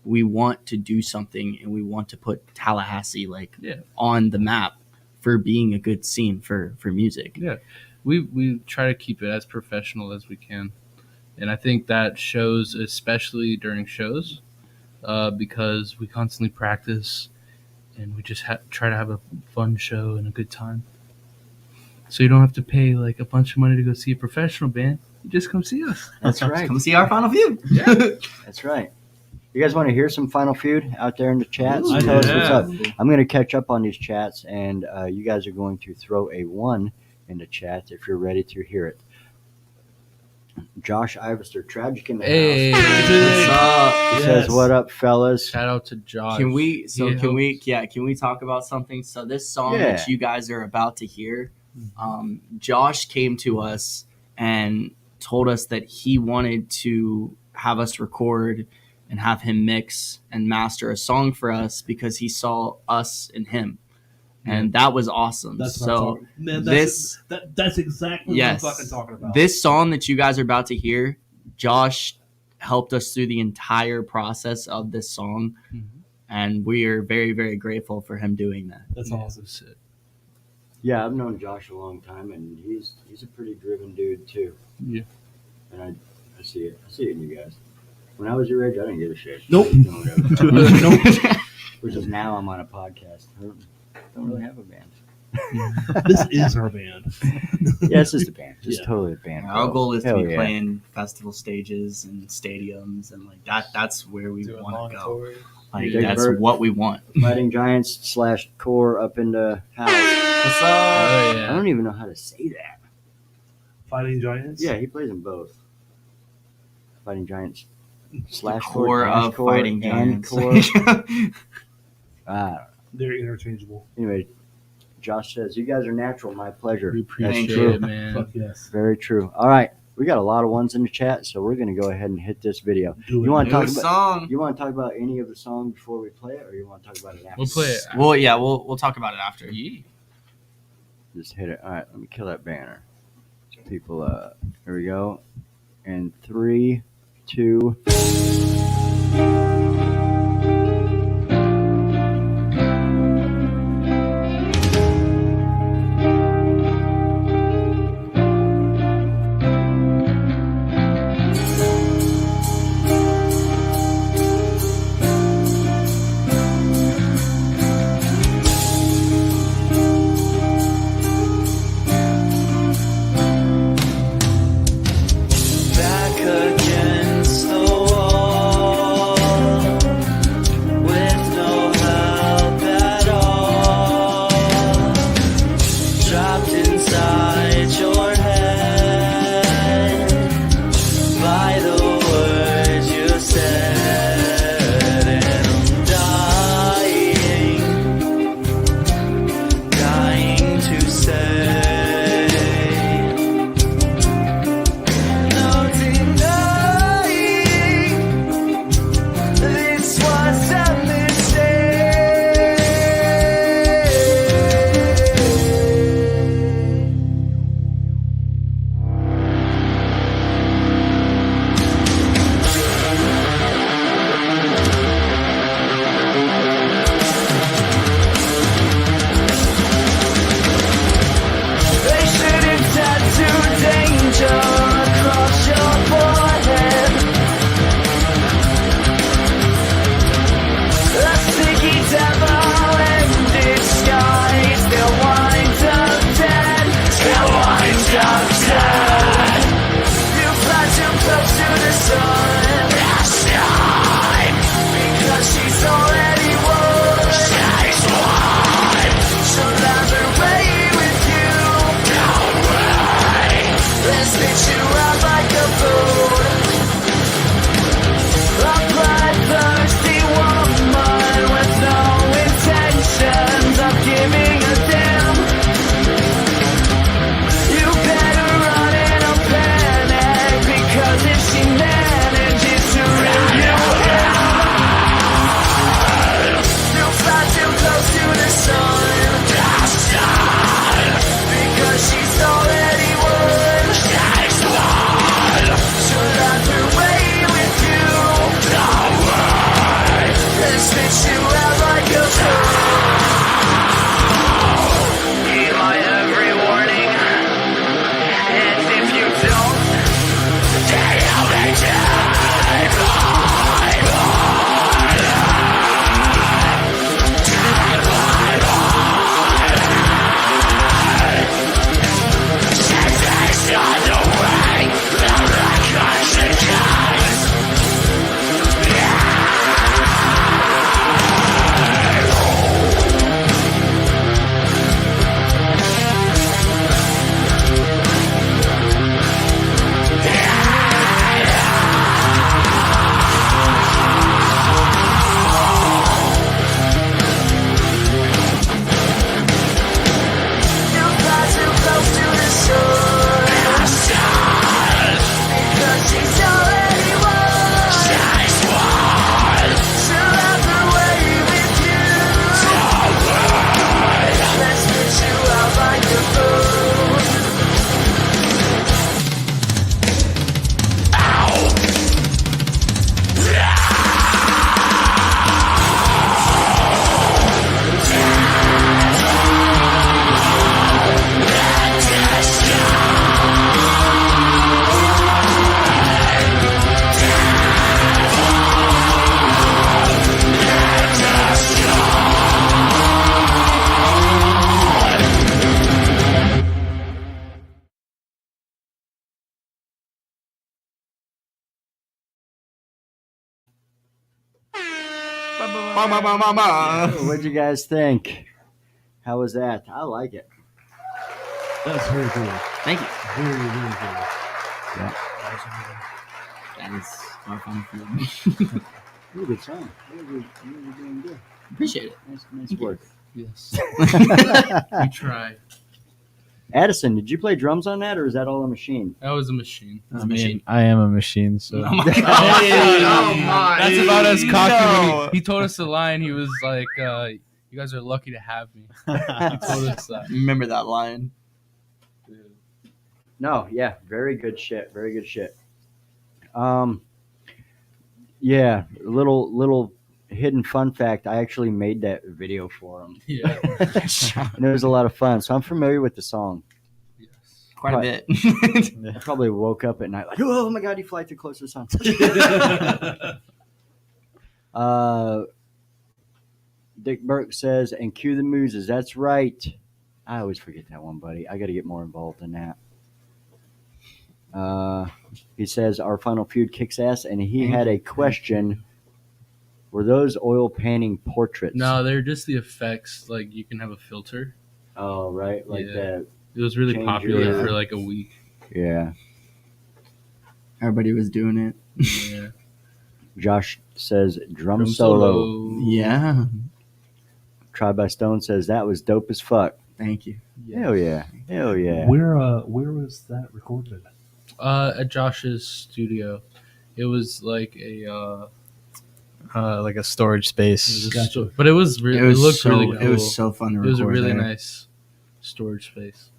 we want to do something, and we want to put Tallahassee Yeah. on the map for being a good scene for music. Yeah, we try to keep it as professional as we can, and I think that shows especially during shows, because we constantly practice, and we just try to have a fun show and a good time. So you don't have to pay like a bunch of money to go see a professional band. You just come see us. That's right. Come see Our Final Feud. That's right. You guys want to hear some Final Feud out there in the chats? Ooh, Tell us what's yeah. up. I'm going to catch up on these chats, and you guys are going to throw a 1 in the chat if you're ready to hear it. Josh Ivester, tragic in the Hey, house. What's up? He says, "What up, fellas?" shout out to Josh. Can we He can we talk about something? So this song Yeah. that you guys are about to hear, Josh came to us and told us that he wanted to have us record and have him mix and master a song for us because he saw us in him. And that was awesome. That's what I'm So talking. Man, this that's exactly Yes. what I'm fucking talking about. this song that you guys are about to hear, Josh helped us through the entire process of this song. Mhm. And we are very, very grateful for him doing that. That's Yeah, awesome. that's it. Yeah, I've known Josh a long time, and he's a pretty driven dude too. Yeah. And I see it. I see it in you guys. When I was your age, I didn't give a shit. Nope. Nope. Which is now I'm on a podcast. I don't really have a band. This is our band. Yeah, this is the band. It's Yeah. totally a band. Our goal is to Hell be yeah. playing festival stages and stadiums and like that. That's where we Doing want long to go. tours. Like Big that's Bird. what we want. Fighting Giants / core up in the house. What's up? Oh I yeah. don't even know how to say that. Fighting Giants. Yeah, he plays in both. Fighting Giants / Core dash of core, Fighting and Giants. core. Ah, They're interchangeable. anyway, Josh says, "You guys are natural. My pleasure." We That's appreciate true. it, man. Fuck yes. Very true. All right, we got a lot of ones in the chat, so we're going to go ahead and hit this video. Do it. You want to New talk about? song. You want to talk about any of the songs before we play it, or you want to talk about it after? We'll play it. Well, yeah, we'll talk about it after. Yeah. Just hit it. All right, let me kill that banner. People, here we go. And 3, 2. Back against the wall. What'd you guys think? How was that? I like it. That's very cool. Thank you. Very, very cool. That is Our Final Feud. Really good song. You're doing good. Appreciate it. Nice work. Yes. We try. Addison, did you play drums on that, or is that all a machine? That was a machine. That's a machine. I am a machine, so Oh my God. Hey, my. That's about as cocky. No. When he told us the line. He was like, "You guys are lucky to have me." He told us that. Remember that line? No, yeah, very good shit. Very good shit. Yeah, little hidden fun fact. I actually made that video for him, Yeah. and it was a lot of fun. So I'm familiar with the song. Yes. Quite a bit. I probably woke up at night like, oh my god, you fly too close to the sun. Dick Burke says, and cue the muses. That's right. I always forget that one, buddy. I got to get more involved in that. He says, Our Final Feud kicks ass, and he had a question. Were those oil painting portraits? No, they're just the effects. Like you can have a filter. Oh, right. Like Yeah. that. It was really Change popular your- for like a week. Yeah. Everybody was doing it. Yeah. Josh says, drum solo. Yeah. Tried by Stone says, that was dope as fuck. Thank you. Hell yeah. Hell yeah. Where was that recorded? At Josh's studio, it was like a. like a storage space. Gotcha. But it was really. It was looked so. really cool. It was so fun to It record. was a really there. nice storage space.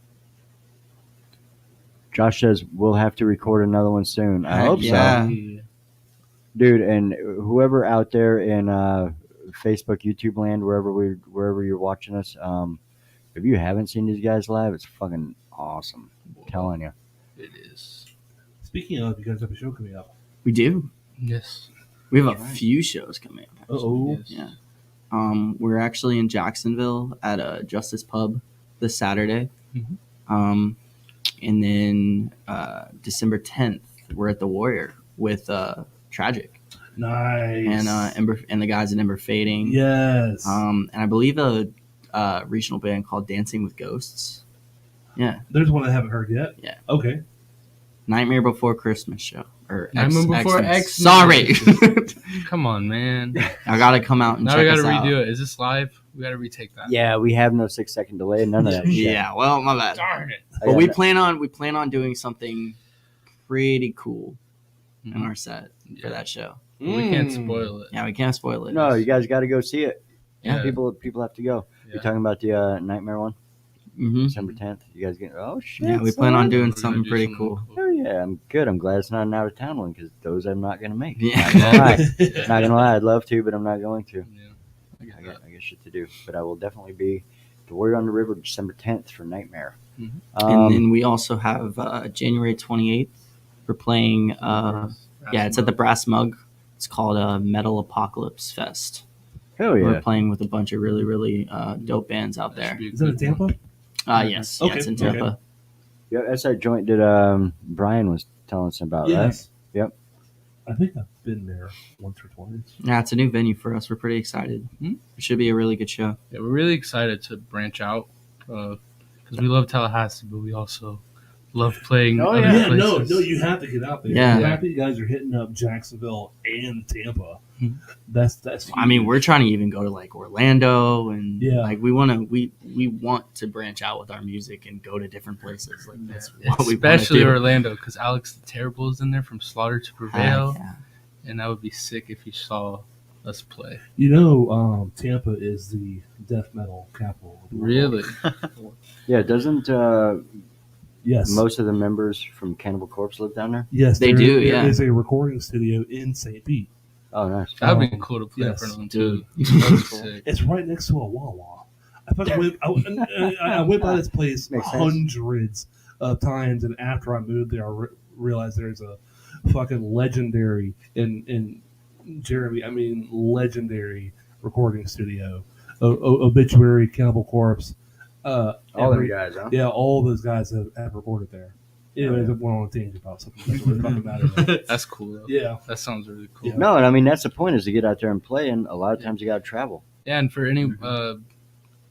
Josh says, we'll have to record another one soon. I hope Yeah. so. Dude, and whoever out there in Facebook, YouTube land, wherever you're watching us, if you haven't seen these guys live, it's fucking awesome. I'm telling you. It is. Speaking of, you guys have a show coming up. We do. Yes. We have a Right. few shows coming up. Uh-oh. Yes. Yeah. We're actually in Jacksonville at a Justice Pub this Saturday. Mhm. And then December 10th, we're at the Warrior with Tragic Nice. and Ember and the guys at Ember Fading. Yes. And I believe a regional band called Dancing with Ghosts. Yeah. There's one I haven't heard yet. Yeah. Okay. Nightmare Before Christmas show. Or Nightmare Before Xmas. Sorry. Come on, man. I gotta come out and Now check we gotta us out. redo it. Is this live? We gotta retake that. Yeah, we have no 6-second delay, none of that shit. Yeah, well, my bad. Darn it. I But got we that. plan on doing something pretty cool in our set for Yeah. that show. But we can't spoil it. Yeah, we can't spoil it. No, you guys got to go see it. Yeah. People have to go. Yeah. You're talking about the Nightmare one, hmm December 10th. You guys get? Oh shit! Yeah, we plan on son. doing We're gonna something do pretty something cool. Oh yeah, I'm good. I'm glad it's not an out of town one because those I'm not gonna make. Yeah. Not gonna lie. Not gonna lie. I'd love to, but I'm not going to. Yeah. I get I that. got shit to do. But I will definitely be the Warrior on the River December 10th for Nightmare. Mhm. And then we also have January 28th. We're playing. It's at the Brass Mug. It's called Metal Apocalypse Fest. hell We're yeah. playing with a bunch of really, really dope bands out That there. should be a Is that in good one. Tampa? Yes, Okay, it's in okay. Tampa. Yeah, that's that joint that Brian was telling us about, right? Yes. Yep. I think I've been there once or twice. Yeah, it's a new venue for us. We're pretty excited. Hmm? It should be a really good show. Yeah, we're really excited to branch out because we love Tallahassee, but we also love playing Oh, other yeah. Yeah, places. no, you have to get out there. Yeah. The fact that you guys are hitting up Jacksonville and Tampa, Hmm. that's. I mean, we're trying to even go to like Orlando and Yeah. like we want to branch out with our music and go to different places. Like that's what we Especially want to Orlando, because Alex the Terrible is in there from Slaughter to do. Prevail, Yeah. and that would be sick if you saw us play. You know, Tampa is the death metal capital. Of the world. Really? Yeah, doesn't Yes. most of the members from Cannibal Corpse live down there? Yes, They there- do, There yeah. is a recording studio in St. Pete. Oh, nice. That would be Um, cool to play yes, in front of them too. dude. That's sick. It's right next to a Wawa. I fucking went. I went by this place Makes sense. hundreds of times, and after I moved there, I realized there's a fucking legendary in Jeremy. I mean, legendary recording studio. Obituary, Cannibal Corpse. All every- them guys, huh? Yeah, all those guys have recorded there. Anyways, we're on a tangent about something that doesn't really fucking matter. That's cool. Though. Yeah. That sounds really cool. Yeah. No, and I mean that's the point is to get out there and play, and a lot of times you got to travel. Yeah, and for any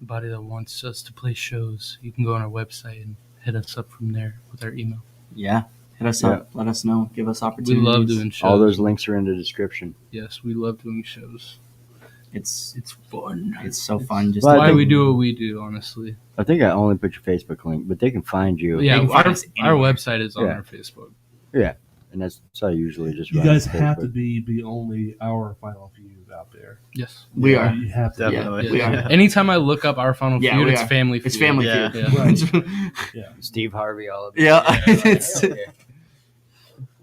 body that wants us to play shows, you can go on our website and hit us up from there with our email. Yeah. Hit us up. Let us know. Give us We opportunities. love doing shows. All those links are in the description. Yes, we love doing shows. It's fun. It's so fun. Just Well, I Why think- we do what we do, honestly. I think I only put your Facebook link, but they can find you. Yeah, can find our, us our anywhere. website is on Yeah. our Facebook. And that's I usually just. You run guys Facebook. have to be the only Our Final Feud out there. Yes. we are. You have to. Definitely. Yeah, we are. Anytime I look up Our Final Yeah, Feud, we it's are. Family Feud. It's Family Yeah. Feud. Yeah. Steve Harvey, all of Yeah. It's, It's-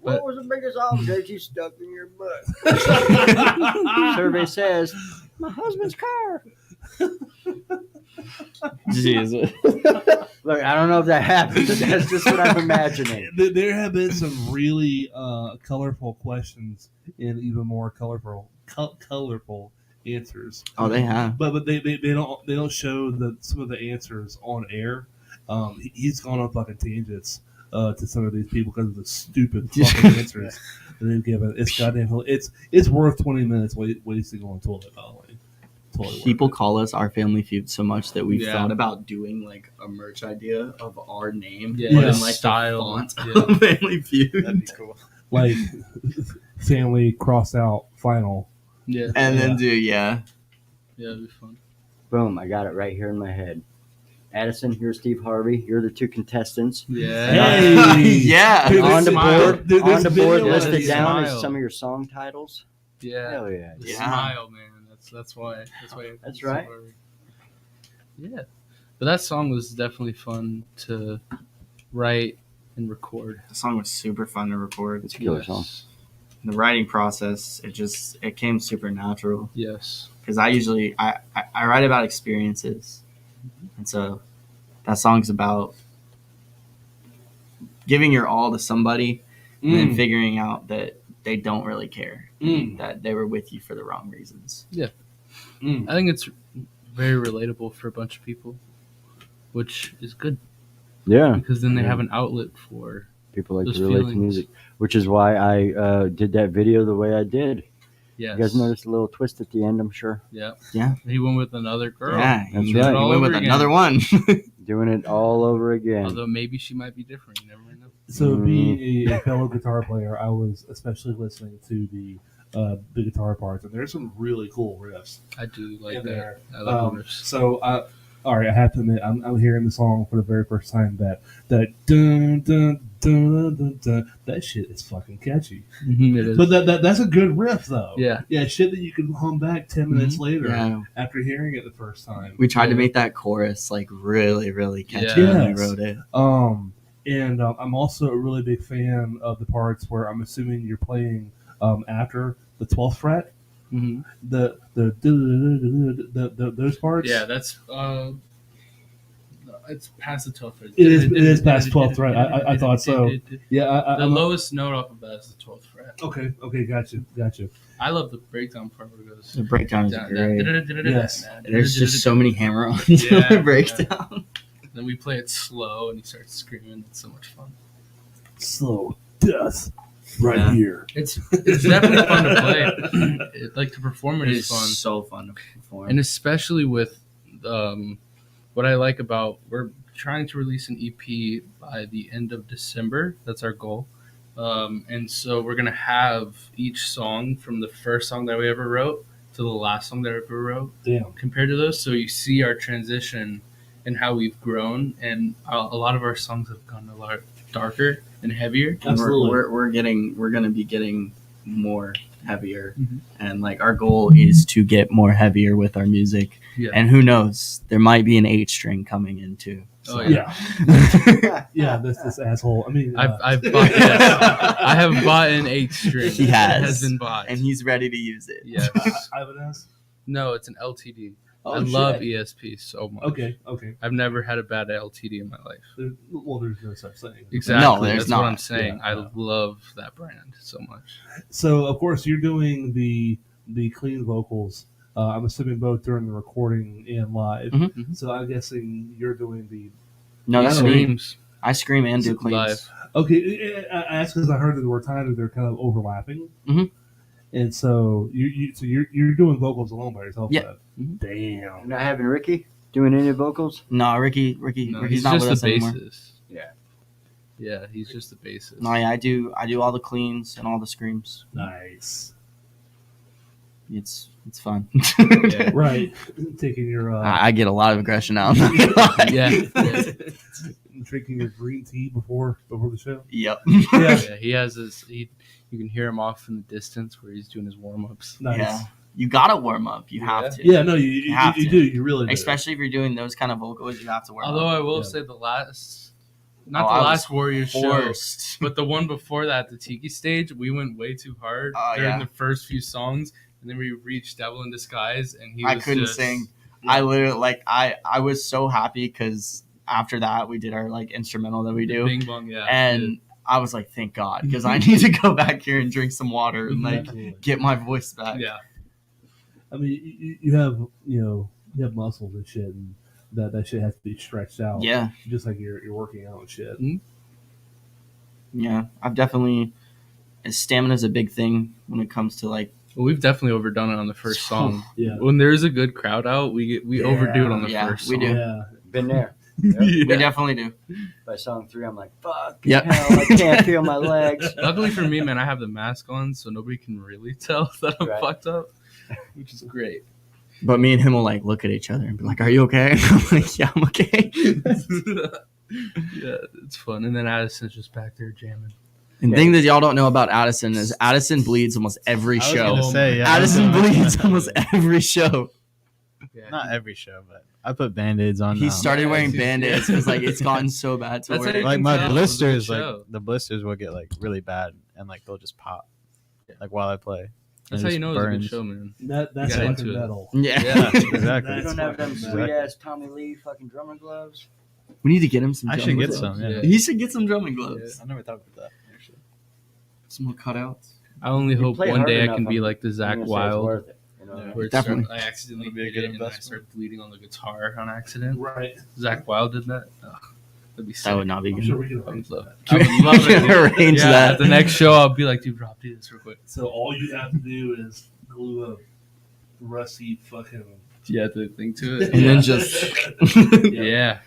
what was the biggest object you stuck in your butt? Survey says my husband's car. Jesus. Look, I don't know if that happened, but that's just what I'm imagining. There have been some really colorful questions and even more colorful answers. Oh, they have. But they don't show some of the answers on air. He's gone on fucking tangents to some of these people because of the stupid fucking answers that they've given. It's goddamn. It's worth 20 minutes wasting on the toilet. By the way, totally worth People it. call us Our Family Feud so much that we've Yeah. thought about doing like a merch idea of our name, Yeah, but yeah. in like Style. the font Yeah. of Family Feud, That'd be cool. Like family crossed out final. Yeah. and then Yeah. It'd be fun. Boom! I got it right here in my head. Addison, here's Steve Harvey. You're the two contestants. Yeah. Hey! yeah. Dude, On the smile. board, Dude, on this the video board, is- listed Yeah, down smile. as some of your song titles. Yeah. Hell yeah! The Yeah. smile, man. That's why. That's right. Yeah, but that song was definitely fun to write and record. The song was super fun to record. It's a killer song. The writing process, it came super natural Yes. because I write about experiences, and so that song's about giving your all to somebody and then figuring out that they don't really care, that they were with you for the wrong reasons. I think it's very relatable for a bunch of people, which is good Yeah, because then they Yeah. have an outlet for. people like Those to relate to feelings. music, which is why I did that video the way I did. Yes. You guys noticed a little twist at the end, I'm sure. Yeah. Yeah. He went with another girl. Yeah, That's you right. went All with over again. another one. Doing it all over again. Although maybe she might be different. You never know. So, being a fellow guitar player, I was especially listening to the guitar parts, and there's some really cool riffs I do like in that. there. I like the riffs. So, all right, I have to admit, I'm hearing the song for the very first time. That dun dun dun dun dun, that shit is fucking catchy. It is. But that's a good riff, though. Yeah. yeah, shit that you can hum back 10 minutes later Yeah. after hearing it the first time. We tried to Yeah. make that chorus like really, really catchy Yeah. when Yes. we wrote it. And I'm also a really big fan of the parts where I'm assuming you're playing after the 12th fret. hmm The those parts. Yeah, that's it's past the 12th fret. It is past 12th fret. I thought so. Yeah. The lowest note off of that is the 12th fret. Okay. Gotcha. I love the breakdown part where it goes. The breakdown is great. Yes. There's just so many hammer-ons Yeah, in the breakdown. Then we play it slow, and he starts screaming. It's so much fun. Slow death right Yeah. here. It's definitely fun to play. Like to perform it It is is fun, so fun to perform. and especially with what I like about we're trying to release an EP by the end of December. That's our goal. And so we're gonna have each song from the first song that we ever wrote to the last song that we ever wrote Damn. compared to those. So you see our transition and how we've grown, and a lot of our songs have gone a lot darker and heavier. And Absolutely. we're gonna be getting more heavier, Mhm. and like our goal is to get more heavier with our music. Yeah. And who knows, there might be an 8-string coming in too. Oh, Yeah. Yeah. This asshole. I mean, I've bought I have bought an 8-string. He has. It has been bought. and he's ready to use it. Yes. Ibanez. No, it's an LTD. Oh, I love shit. ESP so much. Okay. I've never had a bad LTD in my life. Well, there's no such thing. Exactly. No, there's That's not. what I'm saying. Yeah. I love that brand so much. So, of course, you're doing the clean vocals. I'm assuming both during the recording and live. Mhm. So I'm guessing you're doing the. No, He that's me. screams I scream and do cleans. live. Okay, I asked because I heard that there were times that they're kind of overlapping, Mhm. and so you're doing vocals alone by yourself. Yeah. Then? Damn. You're not having Ricky doing any vocals? No, Ricky's No, not he's with just us the anymore. bassist. Yeah, he's just the bassist. No, yeah, I do all the cleans and all the screams. Nice. It's fun. Yeah. Right. Taking your I get a lot of aggression out. Yeah. drinking your green tea before the show. Yep. Yeah, he has his. You can hear him off in the distance where he's doing his warm ups. Nice. Yeah. You gotta warm up. You have to. Yeah, no, you have to. do. You really do. Especially if you're doing those kind of vocals, you have to warm Although up. I will Yeah. say the last, Oh, not I the was last Warriors show, Forced. but the one before that, the Tiki stage, we went way too hard Oh, during yeah. the first few songs, and then we reached Devil in Disguise, and he I was couldn't just, sing. I literally I was so happy because after that we did our instrumental that we do, Bing bong, yeah. and I was like, thank God, because I need to go back here and drink some water and Absolutely. get my voice back. Yeah. I mean, you have you have muscles and shit, and that shit has to be stretched out. Yeah, Just like you're working out and shit. yeah. I've definitely stamina is a big thing when it comes to Well, we've definitely overdone it on the first song. Yeah. When there's a good crowd out, we overdo it on the Yeah, first we song. do. Yeah. Been there. we definitely do. By song 3, I'm like, fuck. Yep. Hell, I can't feel my legs. Luckily for me, man, I have the mask on, so nobody can really tell that I'm Right. fucked up, which is great. But me and him will look at each other and be like, "Are you okay?" I'm like, "Yeah, I'm okay." Yeah, it's fun. And then Addison's just back there jamming. And the thing that y'all don't know about Addison is Addison bleeds almost every I was show. gonna say, yeah, Addison I was gonna- bleeds almost every show. Yeah. Not every show, but I put band-aids on. He now. started Yeah, wearing he's- band-aids because it's gotten so bad to That's where how you like can my tell it was a good blisters, show. the blisters will get really bad, and they'll just pop, while I play. That's It how you just know it's a good burns. show, man. That's got fucking into it. metal. yeah. Yeah, exactly. You That's don't have them fucking sweet ass Tommy Lee fucking drummer gloves? We need to get him some. I should drumming get gloves. some. Yeah. Yeah. He should get some drumming gloves. I never thought about that. Actually. Some more cutouts. I only You hope play one hard day I enough, can be I'm- like the I'm Zach gonna say it's Wild, worth it, you know? Yeah. where it's Definitely. I accidentally It'll be a hit good it and I investment. start bleeding on the guitar on accident. Right. Zach Wild did that. Ugh, that'd be sick. That would not be I'm good. sure we can I arrange would love, that. I would love it. dude. Arrange Yeah, that. At the next show, I'll be like, dude, Rob, do this real quick. So all you have to do is glue a rusty fucking. Yeah, the thing to it. And then just Yeah.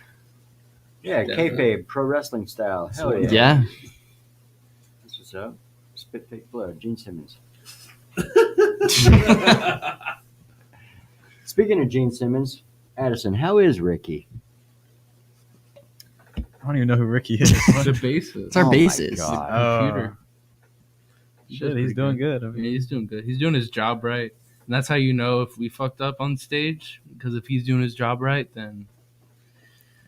Yeah, Definitely. kayfabe, pro wrestling style. Hell yeah. yeah. That's what's up. Spit fake blood, Gene Simmons. Speaking of Gene Simmons, Addison, how is Ricky? I don't even know who Ricky is. The bassist. It's our Oh my basis. God. Computer. Shit, he's doing good. I Yeah, mean, he's doing good. He's doing his job right. And that's how you know if we fucked up on stage. Because if he's doing his job right, then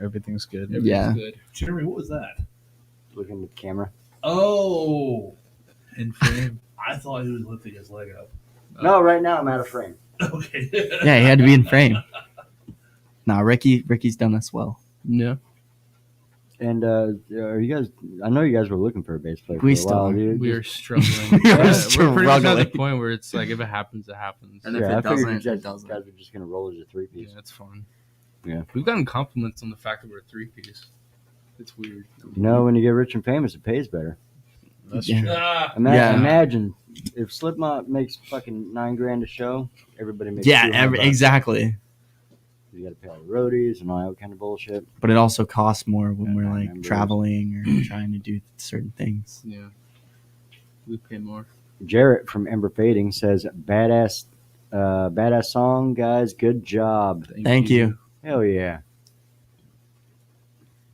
everything's good. everything's Yeah. good. Jeremy, what was that? Looking at the camera. Oh, In frame. I thought he was lifting his leg up. No, right now I'm out of frame. Okay. Yeah, he had to be in frame. Nah, Ricky's done us well. Yeah. And are you guys? I know you guys were looking for a bass player. We for a while. still are. You We are just- struggling. We are We're pretty much at struggling. the point where it's like, if it happens, it happens. And if yeah, it I figured doesn't, you it guys, doesn't. guys were just gonna roll as a three-piece. Yeah, it's fun. Yeah. We've gotten compliments on the fact that we're a three-piece. It's weird. You know, when you get rich and famous, it pays better. That's Yeah. true. Ah, Yeah. Imagine if Slipknot makes fucking $9,000 a show, everybody makes Yeah, 200 bucks. exactly. You got to pay all the roadies and all that kind of bullshit. But it also costs more when Yeah, we're I remember. traveling or trying to do certain things. Yeah. We pay more. Jarrett from Ember Fading says, "Badass song, guys. Good job. Thank you. Hell yeah."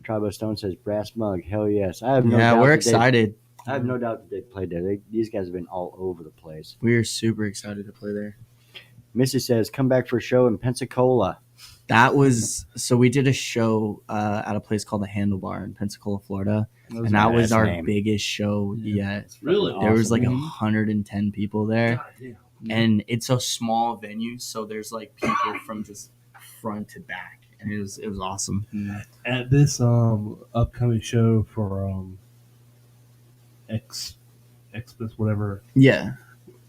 Tribo Stone says, "Brass mug. Hell yes." I have no Yeah, doubt we're that excited. I have no doubt that they played there. These guys have been all over the place. We're super excited to play there. Missy says, "Come back for a show in Pensacola." That was so we did a show at a place called the Handlebar in Pensacola, Florida, and that was badass our name. biggest show yet. really? There was like Awesome. 110 people there, God damn. and it's a small venue, so there's like people from just front to back, and it was awesome. At this upcoming show for XXXmas, whatever, Yeah,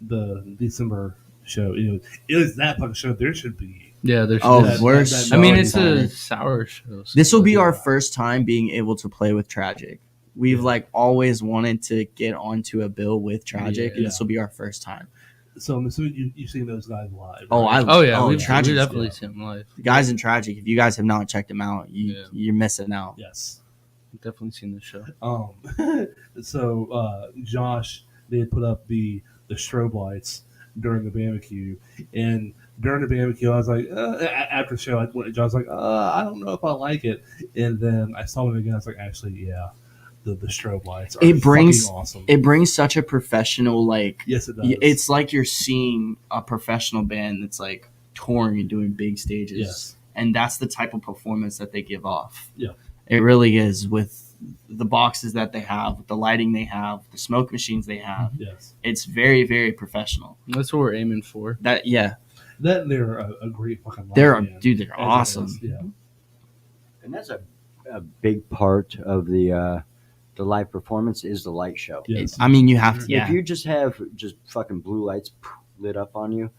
the December show, it was that fucking show. There should be. Yeah, there's. Oh, That- we're. that- So I mean, it's a excited. sour show. so- This will be our first time being able to play with Tragic. We've like always wanted to get onto a bill with Tragic, Yeah. and this will be our first time. So I'm assuming you've seen those guys live. Oh, right? Oh yeah, Oh, we've Tragic's definitely good. seen him live. The guys in Tragic, if you guys have not checked them out, Yeah. you're missing out. Yes. We've definitely seen the show. So Josh, they had put up the strobe lights during the barbecue, and during the barbecue, I was like, after the show, Josh was like, I don't know if I like it, and then I saw it again. I was like, actually, yeah, the strobe lights are fucking awesome. It brings such a professional like. Yes, it does. It's like you're seeing a professional band that's like touring and doing big stages, Yes. and that's the type of performance that they give off. Yeah. It really is, with the boxes that they have, with the lighting they have, the smoke machines they have. Yes. It's very, very professional. That's what we're aiming for. That That and they're a great fucking live they're band, dude, they're as it awesome. is. Yeah. And that's a big part of the live performance is the light show. Yes. I mean, you have to. If you just have fucking blue lights lit up on you,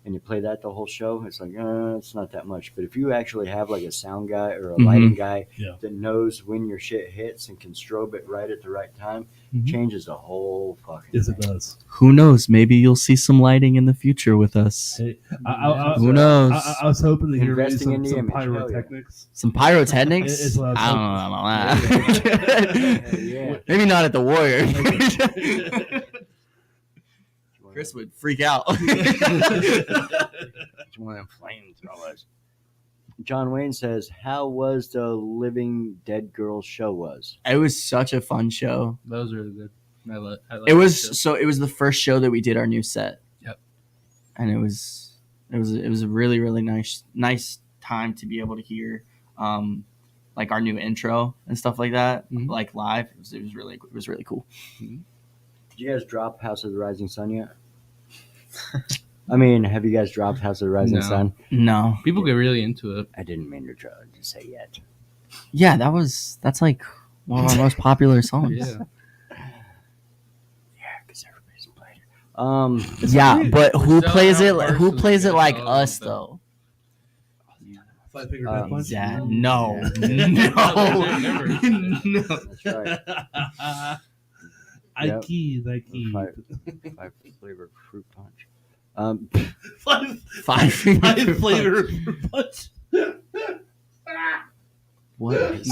and you play that the whole show, it's like it's not that much. But if you actually have like a sound guy or a lighting guy Yeah. that knows when your shit hits and can strobe it right at the right time, Mhm. changes the whole fucking Yes, thing. it does. Who knows? Maybe you'll see some lighting in the future with us. Hey, I Who knows? I was hoping to hear maybe Investing in the some image, hell yeah. pyrotechnics. Some pyrotechnics? It's what I I was don't know about that. Yeah. Maybe not at the Warrior. One Chris would freak out. of them flamethrowers. John Wayne says, "How was the Living Dead Girls show?" Was It was such a fun show. That was really good. I like It was that show. so. It was the first show that we did our new set. Yep. And it was a really, really nice time to be able to hear, like our new intro and stuff like that, Mhm. like live. It was really cool. Did you guys drop House of the Rising Sun yet? I mean, have you guys dropped House of the Rising No. Sun? No. People get really into it. I didn't mean to say yet. Yeah, that's like one of our most popular songs. Yeah. Yeah, because everybody's played it. Yeah, but who selling plays out it? parts Who of the plays it good like songs us and though? Five Finger Uh, Death Punch. Yeah, no, Never. no. That's right. Yep. Five flavor fruit punch. Five Five flavor punch. What?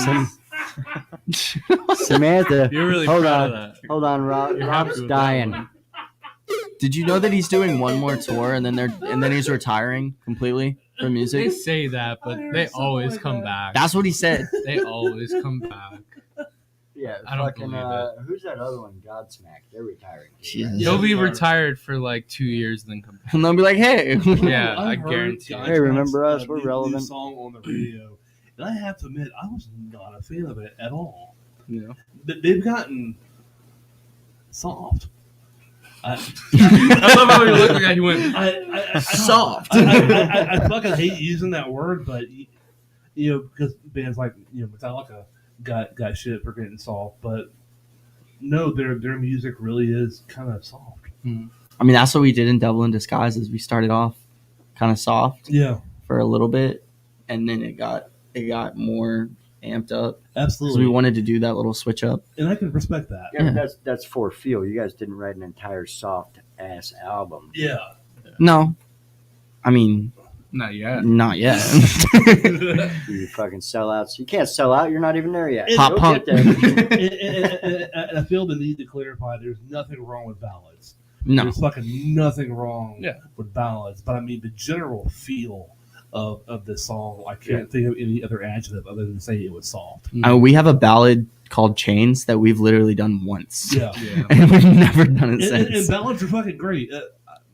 Samantha, You're really hold proud on. of that. Hold on, Rob. You're Rob's happy with dying. that one. Did you know that he's doing one more tour and then he's retiring completely from They music? say that, but they always come back. That's what he said. They always come back. Yeah, I don't fucking. believe Who's that other one? Godsmack. They're retiring. Jesus. He'll be Yeah. retired for like 2 years, then come back. And they'll be like, hey. Yeah, I heard guarantee God's it. Hey, remember Mack's, us? We're new relevant. song on the radio, and I have to admit, I was not a fan of it at all. You know? They've gotten soft. I love how he looked like he went. Soft. I fucking hate using that word, but you know, because bands like Metallica got shit for getting soft, but no, their music really is kind of soft. I mean, that's what we did in Devil in Disguise. Is we started off kind of soft Yeah, for a little bit, and then it got more amped up because absolutely. we wanted to do that little switch up. And I can respect that. Yeah, Yeah. but that's for feel. You guys didn't write an entire soft ass album. Yeah. No, I mean, Not yet. not yet. You fucking sellouts. You can't sell out. You're not even there yet. Pop You'll punk. get there. And I feel the need to clarify there's nothing wrong with ballads. No, There's fucking nothing wrong Yeah. with ballads. But I mean, the general feel of this song, I can't think of any other adjective other than say it was soft. we have a ballad called Chains that we've literally done once, Yeah. Yeah. and we've never done it And since. ballads are fucking great.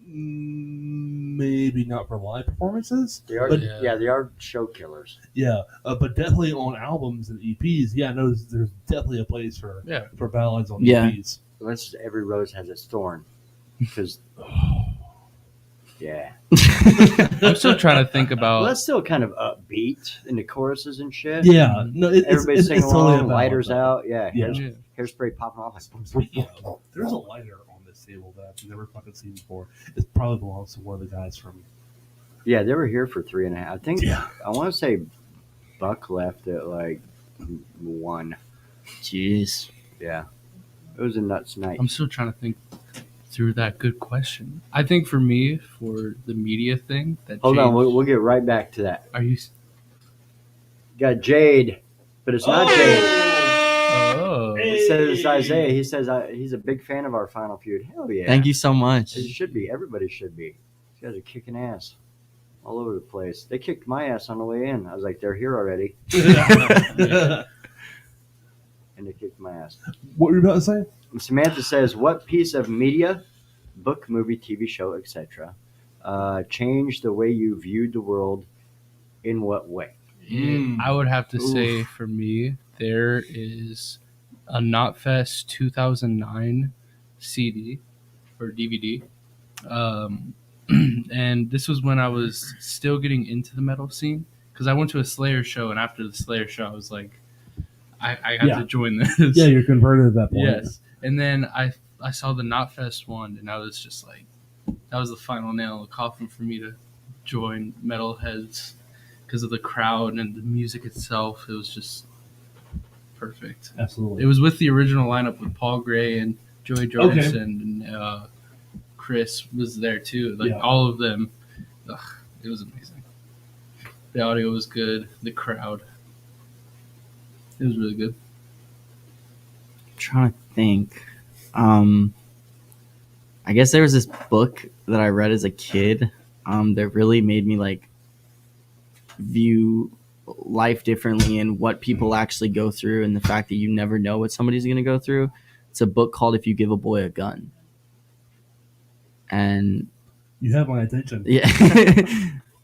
Maybe not for live performances. They are, But- yeah, they are show killers. Yeah, but definitely on albums and EPs. Yeah, no, there's definitely a place for Yeah. ballads on Yeah. EPs. Let's every rose has its thorn. Because yeah, I'm still trying to think well, about. that's still kind of upbeat in the choruses and shit. Yeah, no, Everybody's singing totally a along, ballad, lighters though. out. Yeah, Yeah. Yeah. hairspray popping off. Yeah, there's a lighter on this table that I've never fucking seen before. It probably belongs to one of the guys from. Yeah, they were here for 3.5. I think Yeah. I want to say Buck left at like 1. Jeez. Yeah, it was a nuts night. I'm still trying to think through that. Good question. I think for me, for the media thing, that Hold on, changed- we'll get right back to that. Are you? Got Jade, but it's not Jade. Oh, It says it's Isaiah. He says he's a big fan of Our Final Feud. Hell yeah. Thank you so much. It should be. Everybody should be. These guys are kicking ass all over the place. They kicked my ass on the way in. I was like, they're here already. And they kicked my ass. What were you about to say? Samantha says, what piece of media, book, movie, TV show, etc., changed the way you viewed the world? In what way? I would have to say for me, there is a Knotfest 2009 CD or DVD. And this was when I was still getting into the metal scene because I went to a Slayer show, and after the Slayer show, I was like, I have to join this. Yeah, you're converted at that point. Yes. And then I saw the Knotfest one, and I was just like, that was the final nail in the coffin for me to join Metalheads because of the crowd and the music itself. It was just perfect. Absolutely. It was with the original lineup with Paul Gray and Joey Jordison and Chris was there too. Like all of them. Ugh, it was amazing. The audio was good. The crowd. It was really good. I'm trying to think. I guess there was this book that I read as a kid that really made me like view life differently and what people actually go through and the fact that you never know what somebody's going to go through. It's a book called If You Give a Boy a Gun. And you have my attention. Yeah.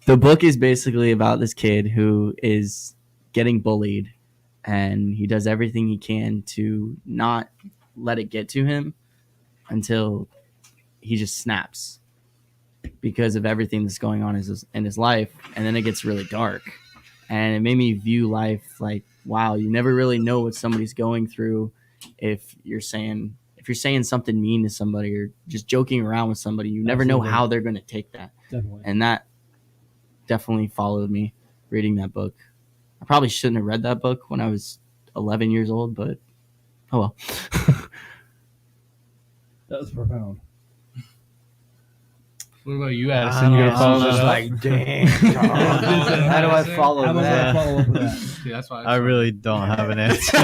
The book is basically about this kid who is getting bullied and he does everything he can to not let it get to him until he just snaps because of everything that's going on in his life. And then it gets really dark. And it made me view life like, wow, you never really know what somebody's going through if you're saying something mean to somebody or just joking around with somebody. You never know how they're going to take that. Definitely. And that definitely followed me reading that book. I probably shouldn't have read that book when I was 11 years old, but oh well. That was profound. What about you, Addison? You gonna follow just that? like, dang. How do I follow How am I going to that? follow up with that? See, that's why I really don't have an answer.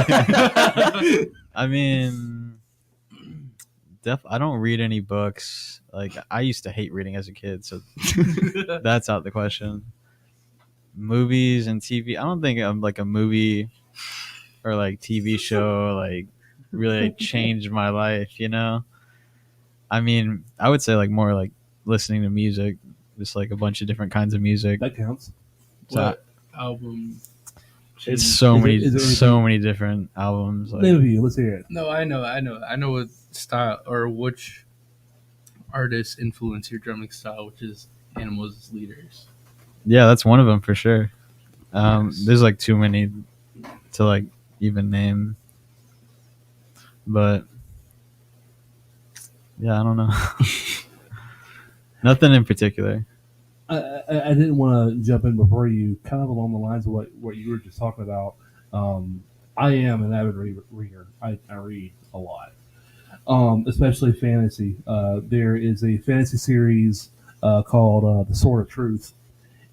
I mean, I don't read any books. Like, I used to hate reading as a kid, so that's out the question. Movies and TV. I don't think I'm like a movie or like TV show like really changed my life, you know? I mean, I would say like more like listening to music, just like a bunch of different kinds of music. That counts. So What album? it's so many is there so many different albums. Like, Name of you. Let's hear it. No, I know what style or which artist influenced your drumming style, which is Animals' Leaders. yeah, that's one of them for sure. Yes. There's like too many to like even name, but yeah, I don't know. Nothing in particular. I didn't want to jump in before you, kind of along the lines of what you were just talking about. I am an avid reader. I read a lot, especially fantasy. There is a fantasy series called The Sword of Truth,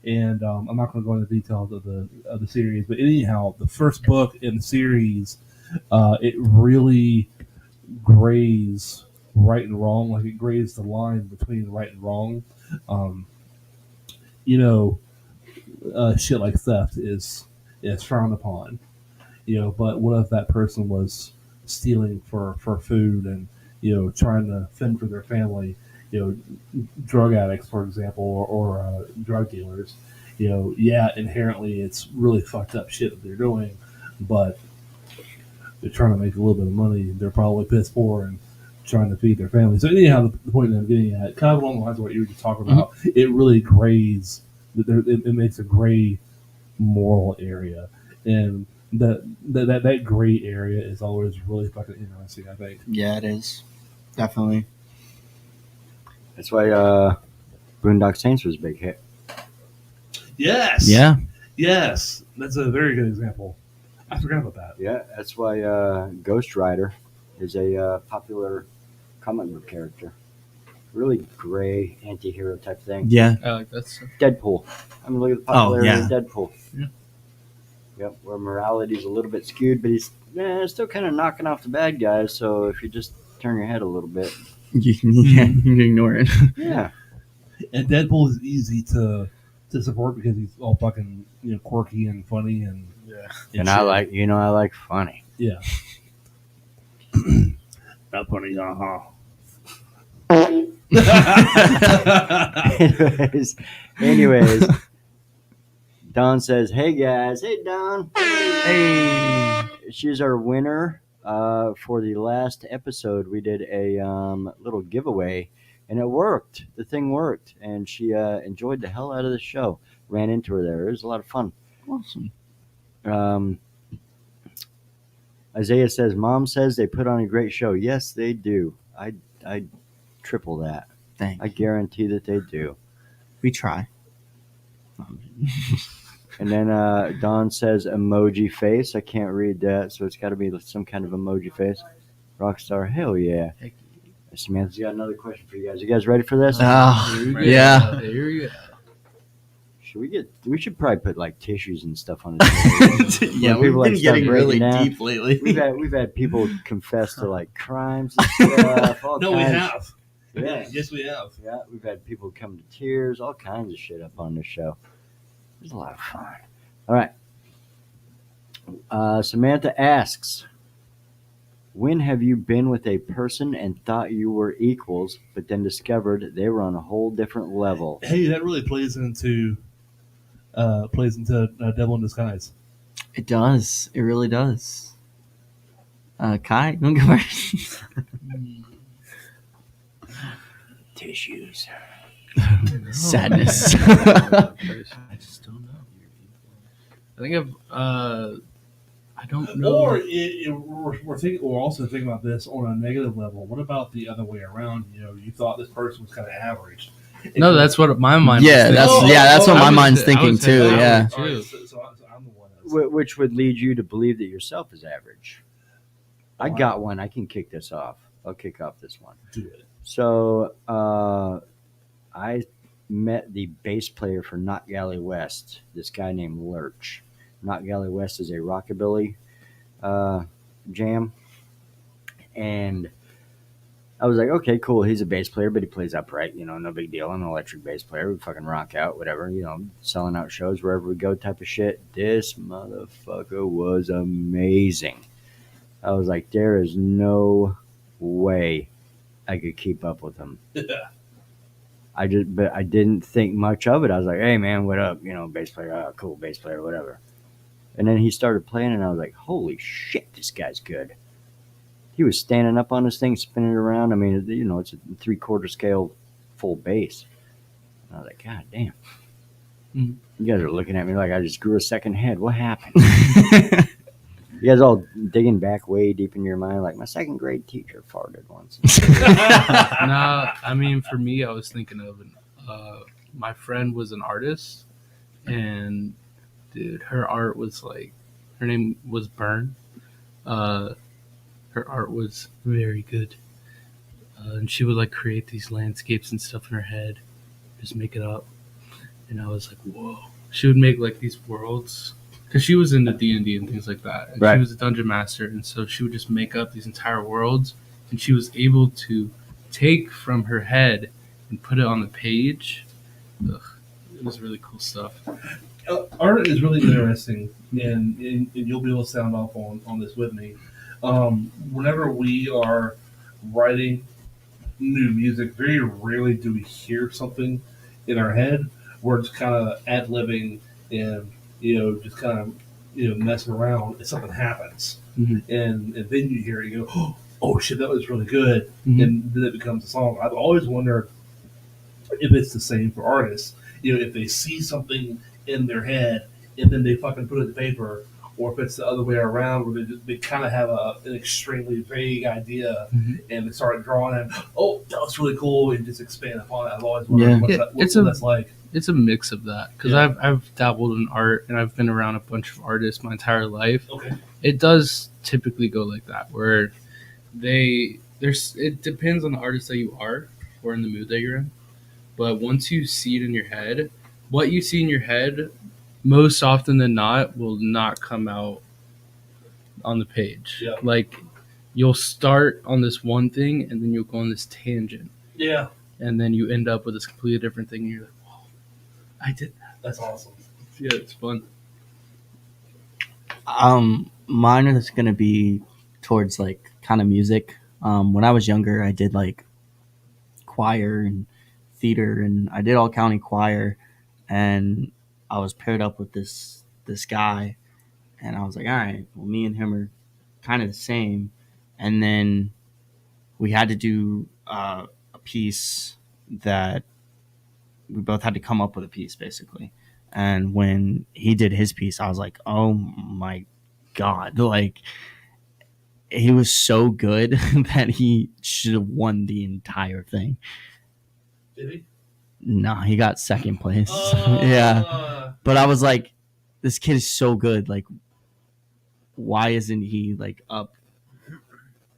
and I'm not going to go into details of the series, but anyhow, the first book in the series, it really grays right and wrong, like it grays the line between right and wrong. Shit like theft is frowned upon, but what if that person was stealing for food and trying to fend for their family, drug addicts, for example, or drug dealers, inherently it's really fucked up shit that they're doing, but they're trying to make a little bit of money. They're probably pissed poor and trying to feed their family. So anyhow, the point that I'm getting at, kind of along the lines of what you were just talking about, it really grays. It makes a gray moral area, and that gray area is always really fucking interesting, I think. Yeah, it is. Definitely. That's why Boondock Saints was a big hit. Yes. Yeah. Yes. That's a very good example. I forgot about that. Yeah, that's why Ghost Rider is a popular comic book character. Really gray anti-hero type thing. Yeah. I like that stuff. Deadpool. I mean, look at the popularity yeah. of Deadpool. Yeah. Yep, where morality's a little bit skewed, but he's still kind of knocking off the bad guys. So if you just turn your head a little bit, You can ignore it. yeah, And Deadpool is easy to support because he's all fucking quirky and funny and and I like funny. yeah. Not funny, anyways, Don says, "Hey guys, hey Don, Hey. she's our winner for the last episode. We did a little giveaway, and it worked. The thing worked, and she enjoyed the hell out of the show. Ran into her there. It was a lot of fun. Awesome. Isaiah says, "Mom says they put on a great show. Yes, they do. I triple that. Thank I guarantee that they do." We try. And then Don says emoji face. I can't read that, so it's got to be some kind of emoji face. Rockstar, hell yeah. Heck Samantha's got another question for you guys. You guys ready for this? Oh, Right. yeah. Here we go. We should probably put like tissues and stuff on it. Yeah, When we've people, like, been start getting breaking really down. deep lately. We've had people confess to like crimes and stuff. All No, we kinds. have. Yeah. Yes, we have. Yeah, we've had people come to tears, all kinds of shit up on this show. It was a lot of fun. All right. Samantha asks, when have you been with a person and thought you were equals, but then discovered they were on a whole different level? Hey, that really plays into Devil in Disguise. It does. It really does. Kai, you want to go first? Tissues. Sadness. I just don't know. I think I don't know. Or we're also thinking about this on a negative level. What about the other way around? You thought this person was kind of average. No, that's what my mind. Yeah, was that's thinking. that's what I my was- mind's I thinking was too. thinking Yeah. that All too. right, so I'm the one. Which would lead you to believe that yourself is average. I got one. I can kick this off. I'll kick off this one. Do it. So I met the bass player for Not Galley West, this guy named Lurch. Not Galley West is a rockabilly jam. And I was like, okay, cool. He's a bass player, but he plays upright. No big deal. I'm an electric bass player. We fucking rock out, whatever. Selling out shows wherever we go type of shit. This motherfucker was amazing. I was like, there is no way I could keep up with him. But I didn't think much of it. I was like, hey man, what up? Bass player, cool bass player, whatever. And then he started playing, and I was like, holy shit, this guy's good. He was standing up on this thing, spinning it around. I mean, it's a 3/4 scale full bass. And I was like, God damn. Mhm. You guys are looking at me like I just grew a second head. What happened? You guys all digging back way deep in your mind, like my second grade teacher farted once. Nah, I mean, for me, I was thinking of my friend was an artist, and dude, her art was like, her name was Byrne. Her art was very good, and she would like create these landscapes and stuff in her head, just make it up, and I was like, whoa. She would make like these worlds. Because she was into D&D and things like that. And Right. She was a dungeon master. And so she would just make up these entire worlds. And she was able to take from her head and put it on the page. Ugh, it was really cool stuff. Art is really interesting, and you'll be able to sound off on this with me. Whenever we are writing new music, very rarely do we hear something in our head. We're just kind of ad-libbing and just kind of messing around, and something happens, Mhm. and then you hear it, you go, oh shit, that was really good, Mhm. and then it becomes a song. I've always wondered if it's the same for artists. If they see something in their head and then they fucking put it to paper, or if it's the other way around where they kind of have an extremely vague idea Mhm. and they start drawing and oh, that was really cool, and just expand upon it. I've always wondered Yeah. what Yeah, that's like. It's a mix of that. Because Yeah. I've dabbled in art and I've been around a bunch of artists my entire life. Okay. It does typically go like that, where it depends on the artist that you are or in the mood that you're in. But once you see it in your head, what you see in your head, most often than not, will not come out on the page. Yeah. Like you'll start on this one thing and then you'll go on this tangent. Yeah. And then you end up with this completely different thing and you're like, whoa, I did that. That's awesome. Yeah, it's fun. Mine is gonna be towards like kind of music. When I was younger, I did like choir and theater, and I did all county choir, and I was paired up with this guy, and I was like, all right, well, me and him are kind of the same, and then we had to do a piece that we both had to come up with a piece basically. And when he did his piece, I was like, oh my God, like he was so good that he should have won the entire thing. Did he? No, he got second place. Yeah. But I was like, this kid is so good. Like, why isn't he like up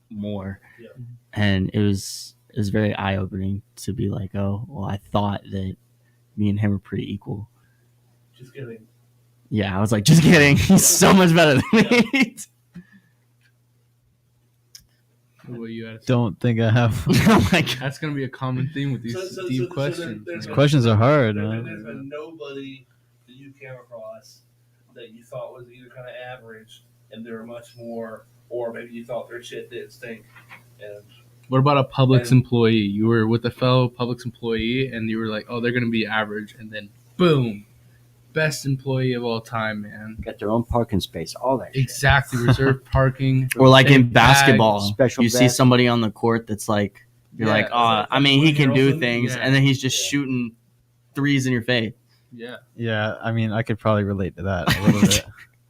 more? Yeah. And it was very eye opening to be like, oh, well, I thought that me and him were pretty equal. Just kidding. Yeah, I was like, just kidding. He's so much better than me. What you had to say? Don't think I have. Oh my God. That's gonna be a common theme with these deep questions. there's man. Questions are hard, There's man. been nobody that you came across that you thought was either kind of average and they were much more, or maybe you thought their shit didn't stink. And What about a Publix And- employee? You were with a fellow Publix employee, and you were like, "Oh, they're gonna be average," and then boom, best employee of all time, man. Got their own parking space, all that shit. Exactly, reserved parking. Or like in Big bag, basketball, special you see bag. somebody on the court that's like, you're Yeah, like, it's oh, like I mean, he can do Wilson. things, Yeah. and then he's just Yeah. shooting threes in your face. Yeah, Yeah, I mean, I could probably relate to that a little bit.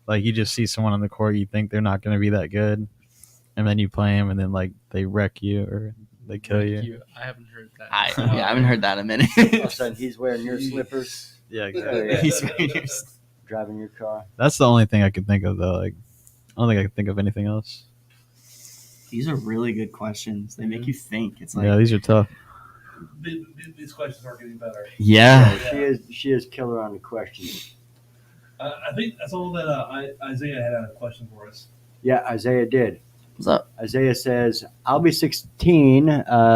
Like, you just see someone on the court, you think they're not going to be that good, and then you play them, and then like they wreck you or they kill you. I haven't heard that. I haven't heard that in a minute. All of a sudden, he's wearing your slippers, Yeah, exactly. He's wearing yours. driving your car. That's the only thing I could think of, though. Like, I don't think I could think of anything else. These are really good questions. They make you think. It's like, Yeah, these are tough. these questions are getting better. yeah. She is killer on the questions. I think that's all that Isaiah had a question for us. Yeah, Isaiah did. What's up? Isaiah says, I'll be 16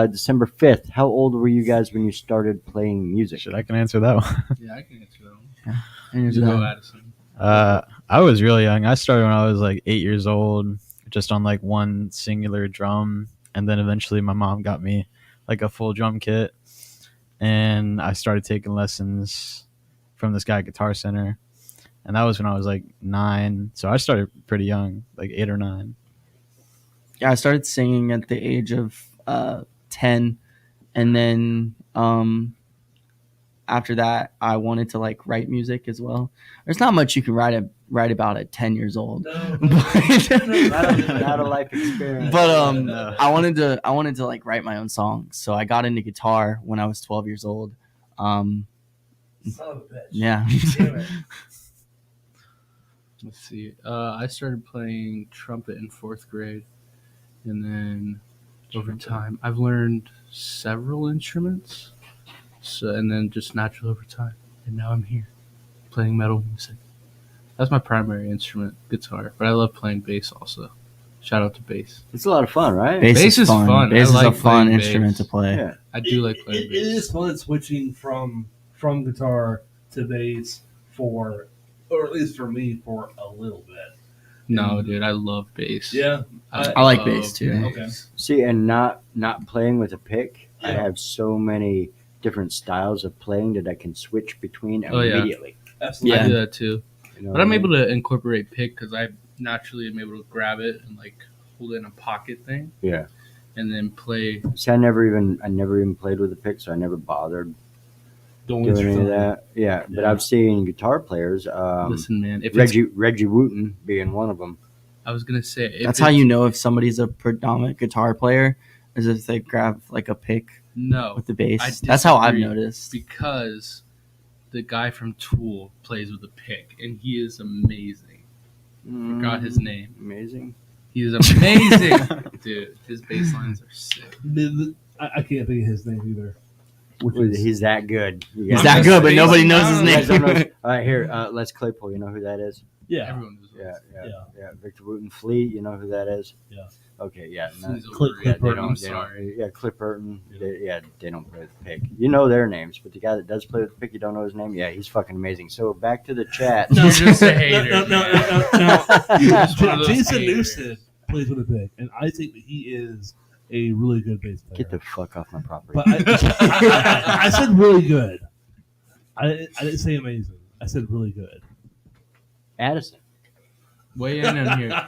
December 5th. How old were you guys when you started playing music? Shit, I can answer that one. Yeah, I can answer that one. And You here's go, that. Addison. I was really young. I started when I was like 8 years old, just on like one singular drum. And then eventually my mom got me like a full drum kit. And I started taking lessons from this guy at Guitar Center. And that was when I was like 9. So I started pretty young, like 8 or 9. Yeah, I started singing at the age of 10, and then after that, I wanted to like write music as well. There's not much you can write about at 10 years old, No. Not a life experience. but No. I wanted to like write my own songs. So I got into guitar when I was 12 years old. Son of a bitch. Yeah. Damn it. Let's see. I started playing trumpet in 4th grade, and then over time, I've learned several instruments. So, and then just naturally over time, and now I'm here playing metal music. That's my primary instrument, guitar. But I love playing bass also. Shout out to bass. It's a lot of fun, right? Bass is fun. fun. I Bass is like a fun playing instrument bass. to play. Yeah. I do like playing It bass. is fun switching from guitar to bass or at least for me, for a little bit. No, dude, I love bass. Yeah. I like love bass, too. Okay. See, and not playing with a pick, I Yeah. have so many different styles of playing that I can switch between Oh, yeah. immediately. Absolutely. I do that too. You know But I'm what I able mean? to incorporate pick because I naturally am able to grab it and like hold it in a pocket thing. Yeah. And then play. See, I never even played with a pick, so I never bothered Don't waste doing your any of time. that. Yeah, but Yeah. I've seen guitar players. Listen, man. If Reggie Wooten being one of them. I was gonna say if That's how it's- you know if somebody's a predominant guitar player, is if they grab like a pick No, with the I bass. That's how I've disagree. noticed. because the guy from Tool plays with a pick and he is amazing. Forgot his name. Amazing. He is amazing, dude. His bass lines are sick. I can't think of his name either. He's that good. He's that good, but nobody knows his You guys don't know- name. All right, here, Les Claypool. You know who that is? Yeah. Everyone knows. Yeah. Victor Wooten Fleet. You know who that is? Yeah. Okay, yeah. He's No, overrated. Clip yeah, Burton, I'm they sorry. Yeah, Clip Burton. They don't play with the pick. You know their names, but the guy that does play with the pick, you don't know his name. Yeah, he's fucking amazing. So back to the chat. You're just a hater. No. You're just one of those Jason haters. Newsted plays with a pick, and I think that he is a really good bass player. Get the fuck off my property. But I said really good. I didn't say amazing. I said really good. Addison. Weigh in on here.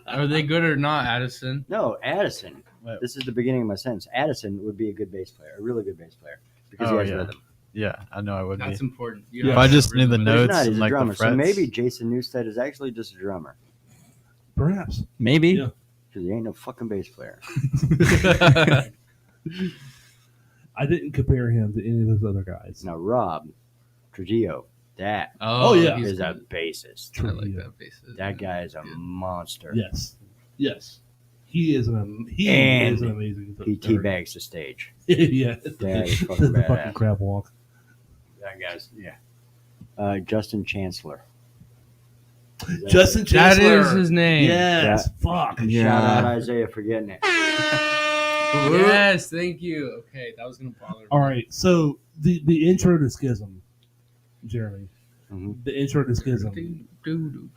Are they good or not, Addison? No, Addison. What? This is the beginning of my sentence. Addison would be a good bass player, a really good bass player, because Oh, he has yeah. rhythm. Yeah, I know I would That's be. important. You Yeah. If have I to just knew the rhythm. But he's notes not. He's and a like drummer. the So frets. maybe Jason Newsted is actually just a drummer, Perhaps. Maybe. Yeah. because he ain't no fucking bass player. I didn't compare him to any of those other guys. Now Rob Trujillo, that Oh, yeah. he's is a good. bassist. I like that bassist. That guy is a Yeah. monster. Yes. He is an And amazing. He teabags the stage. Yeah. That is fucking Does the fucking badass. crab walk. That guy's Justin Chancellor. Justin That Chancellor. is his name. Yes. Fuck. Yeah. Shout out Isaiah for getting it. Yes, thank you. Okay, that was gonna bother me. All right. So the intro to Schism, Jeremy. Mhm. The intro to Schism. No,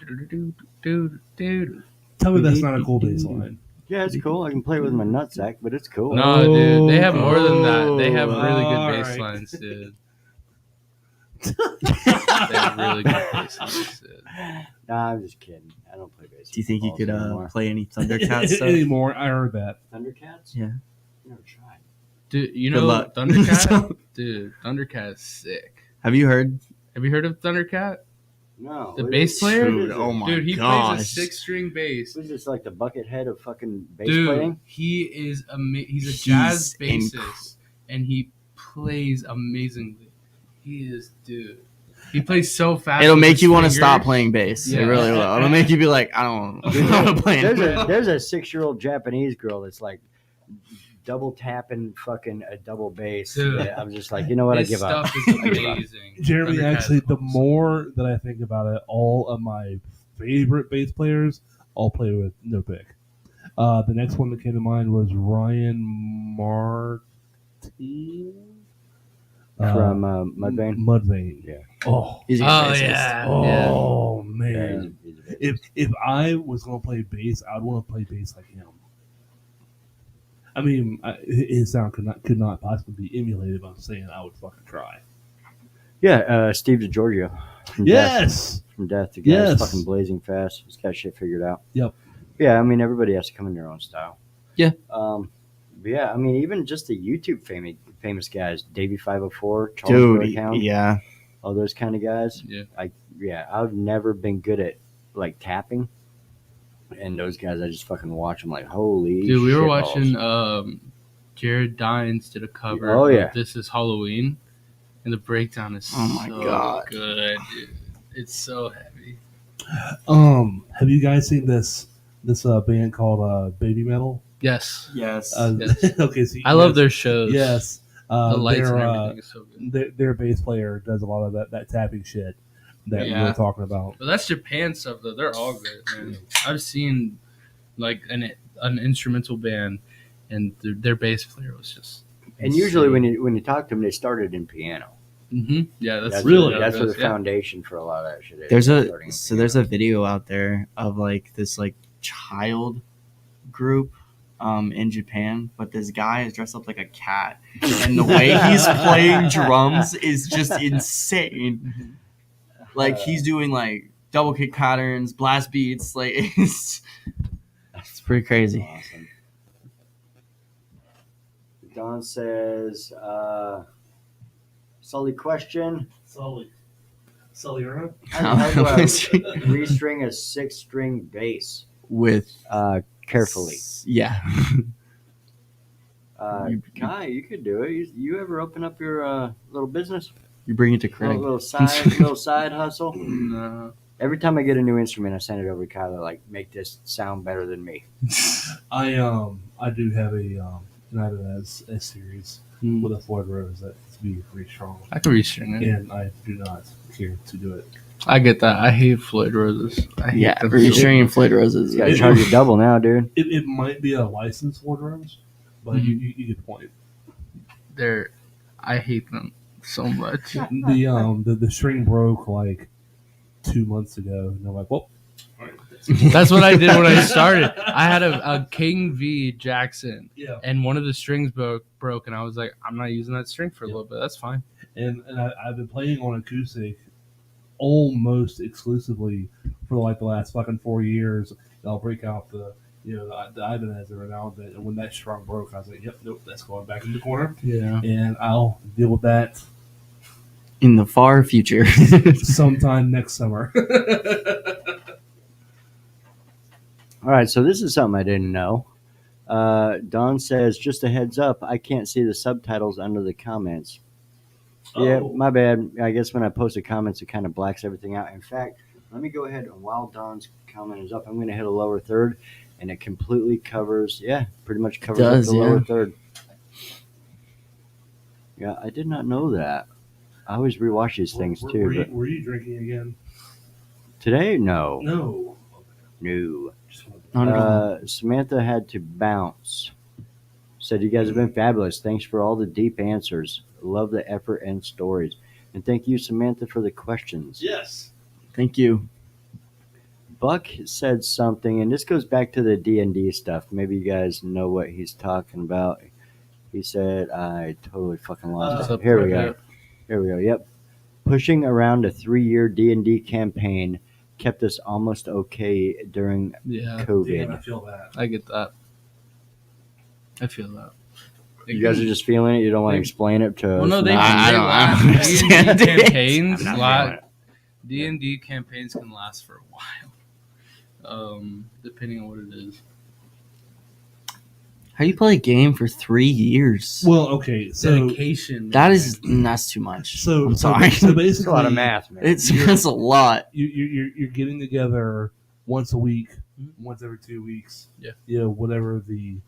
Tell me that's not a cool bass line. Yeah, it's cool. I can play it with my nutsack, but it's cool. dude, they have more than that. They have really good All bass right. lines, dude. They have really good bass lines, dude. Nah, I'm just kidding. I don't play bass. Do you think you could anymore. play any Thundercat stuff? Anymore? I heard that. Thundercats? Yeah. Never tried. Dude, you Good know luck. Thundercat? Dude, Thundercat is sick. Have you heard? Have you heard of Thundercat? No. The what bass is- player? what is Dude, it? oh my Dude, he plays gosh. a 6-string bass. What is this, like the bucket head of fucking bass Dude, playing? he is he's a He's jazz inc- bassist, and he plays amazingly. He is, dude. He plays so fast. It'll with make his you want to fingers. stop playing bass. Yeah. It really will. It'll make you be like, I don't want to play it. There's a 6-year-old Japanese girl that's like double tapping fucking a double bass. Dude. that I'm just like, you know what? His I give up. stuff is amazing. Jeremy, Thundercat actually, is the awesome. more that I think about it, all of my favorite bass players all play with no pick. The next one that came to mind was Ryan Martin From Mudvayne. Mudvayne. Yeah. Oh, He's a good Oh bassist. yeah. oh Yeah, man. he's a bassist. If I was going to play bass, I'd want to play bass like him. I mean, his sound could not possibly be emulated, but I'm saying I would fucking try. Yeah, Steve DiGiorgio. From Yes. From Death. The guy's Yes. fucking blazing fast. He's got shit figured out. Yep. Yeah, I mean, everybody has to come in their own style. Yeah. But yeah, I mean, even just the YouTube famous guys, Davey 504, Charles Dude, Burkhound, yeah. all those kind of guys. Yeah. I've never been good at like tapping, and those guys, I just fucking watch them like, holy. Dude, we were shitballs. watching. Jared Dines did a cover. Oh, yeah. Of This Is Halloween, and the breakdown is Oh, my so God. good, dude. It's so heavy. Have you guys seen this band called Baby Metal? Yes, Yes. Yes. Okay, so I love their shows. Yes, the lights their, and everything is so good. their bass player does a lot of that tapping shit that we Yeah. were talking about. But that's Japan stuff, though. They're all great, man. I've seen like an instrumental band, and their bass player was just. And usually when you talk to them, they started in piano. Yeah, that's Really? That's where the yeah. foundation for a lot of that shit is. There's starting in there's piano. a video out there of like this like child group in Japan, but this guy is dressed up like a cat, and the way he's playing drums is just insane. Like he's doing like double kick patterns, blast beats, like it's pretty crazy. Awesome. Don says, Sully question. Sully Erna? How do I restring a 6-string bass? With Carefully. yeah. Kai, you could do it. You ever open up your little business? You bring it to Craig. Little side hustle? No. Every time I get a new instrument, I send it over to Kyler. Like, make this sound better than me. I do have an Ibanez S series with a Floyd Rose that to be pretty strong, I can restring it. and I do not care to do it. I get that. I hate Floyd Roses. I hate Yeah, them. restringing Floyd Roses. You gotta charge you double now, dude. It might be a licensed Floyd Rose, but you get the point. I hate them so much. The string broke like 2 months ago, and I'm like, well, all right. That's what I did when I started. I had a King V Jackson, Yeah, and one of the strings broke, and I was like, I'm not using that string for a little bit. That's fine. and I've been playing on acoustic almost exclusively for like the last fucking 4 years. I'll break out the Ibanez every now and then, and when that string broke, I was like, yep, nope, that's going back in the corner, Yeah. and I'll deal with that In the far future. sometime next summer. All right, so this is something I didn't know. Don says, just a heads up, I can't see the subtitles under the comments. Yeah, Oh. my bad. I guess when I post the comments, it kind of blacks everything out. In fact, let me go ahead and while Don's comment is up, I'm going to hit a lower third, and it completely covers, pretty much covers up the lower third. Yeah, I did not know that. I always rewatch these things too. Were you drinking again? Today, no. No. Samantha had to bounce. Said, you guys have been fabulous. Thanks for all the deep answers. Love the effort and stories. And thank you, Samantha, for the questions. Yes. Thank you. Buck said something, and this goes back to the D&D stuff. Maybe you guys know what he's talking about. He said, I totally fucking lost it. Here we go. Yep. Pushing around a 3-year D&D campaign kept us almost okay during COVID. Damn, I feel that. I get that. I feel that. You guys are just feeling it. You don't want to explain it to. Well, no, they I don't understand D&D it. campaigns. I'm not feeling it. D&D campaigns can last for a while, depending on what it is. How do you play a game for 3 years? Well, okay, so Dedication. That's too much. so I'm sorry. So basically, It's a lot of math, man. That's a lot. You're getting together once a week, once every 2 weeks. Yeah. Whatever the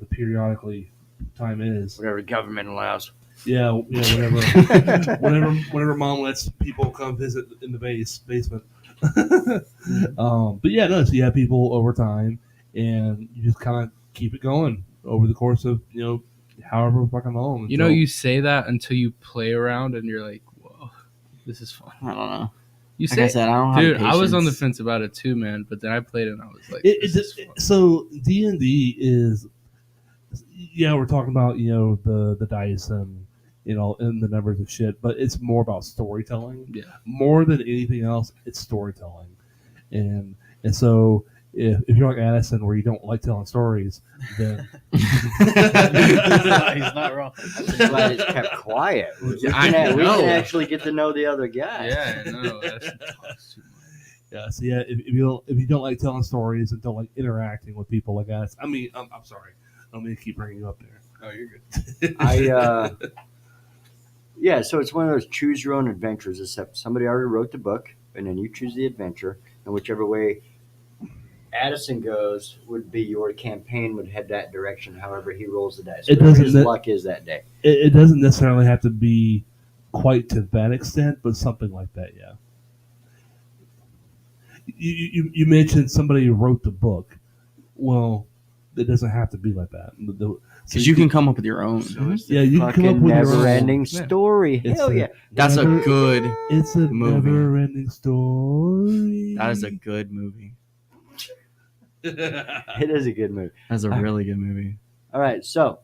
periodically time is. Whatever government allows. Yeah, whatever. whenever mom lets people come visit in the basement. But yeah, no. So you have people over time, and you just kind of keep it going over the course of however fucking long. You say that until you play around and you're like, whoa, this is fun. I don't know. You Like say, I said, I don't have dude, I was on the patience. fence about it too, man. But then I played it and I was like, this is fun. So D&D is, we're talking about the dice and and the numbers of shit, but it's more about storytelling. Yeah. More than anything else, it's storytelling, and so if you're like Addison, where you don't like telling stories, then He's not wrong. I'm just glad it's kept quiet. We can actually get to know the other guy. Yeah, I know. That's too much. yeah. So yeah, if you don't like telling stories and don't like interacting with people like Addison, I mean, I'm sorry, I don't mean to keep bringing you up there. Oh, you're good. So it's one of those choose your own adventures, except somebody already wrote the book, and then you choose the adventure, and whichever way Addison goes would be your campaign would head that direction. However, he rolls the dice. Whatever his luck is that day. It doesn't necessarily have to be quite to that extent, but something like that, yeah. You mentioned somebody wrote the book. Well, it doesn't have to be like that. Because you can come up with your own. Yeah, you can come up with your own. never-ending story. It's Hell a- yeah! That's a good. It's a movie. never-ending story. That is a good movie. It is a good movie. That's a really good movie. All right, so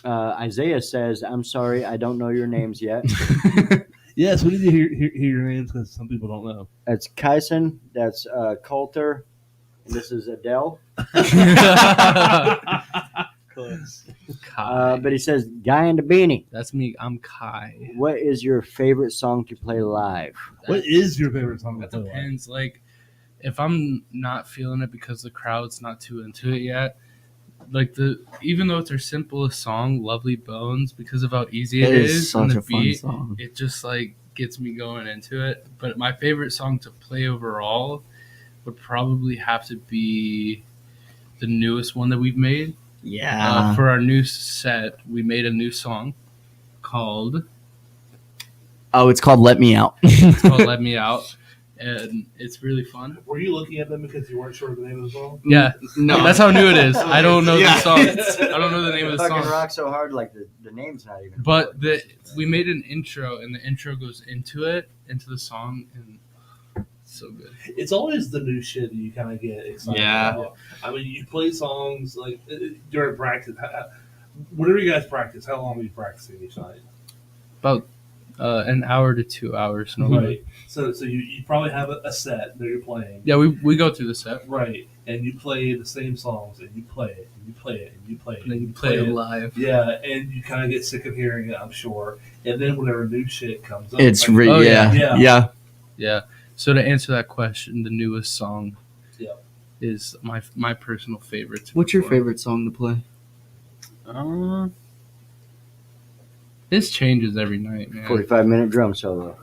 Isaiah says, "I'm sorry, I don't know your names yet." Yes, we need to hear your names because some people don't know. That's Kyson. That's Coulter. And this is Adele. Kai. But he says, "Guy in the beanie. That's me. I'm Kai. What is your favorite song to play live?" What is your favorite song? That depends. Like, if I'm not feeling it because the crowd's not too into it yet, like even though it's our simplest song, "Lovely Bones," because of how easy it is such and the a fun beat, song. it just like gets me going into it. But my favorite song to play overall would probably have to be the newest one that we've made. Yeah. For our new set, we made a new song called It's called "Let Me Out." it's called "Let Me Out," and it's really fun. Were you looking at them because you weren't sure of the name of the song? Yeah, No, that's how new it is. I don't know Yeah. the song. I don't know the name of the Fucking song. rock so hard, like the name's not even. But we made an intro, and the intro goes into the song, and it's so good. It's always the new shit that you kind of get excited Yeah. about. I mean, you play songs like during practice. Whenever you guys practice, how long are you practicing each night? About an hour to 2 hours. Right. So you probably have a set that you're playing. Yeah, we go through the set. Right. And you play the same songs, and you play it, and you play it, and you play it, And then and you play it it. live. Yeah, and you kind of get sick of hearing it, I'm sure. And then whenever new shit comes up, It's like, Oh, yeah. yeah. Yeah. So to answer that question, the newest song Yeah. is my personal favorite. to What's your perform. favorite song to play? This changes every night, man. 45-minute drum solo.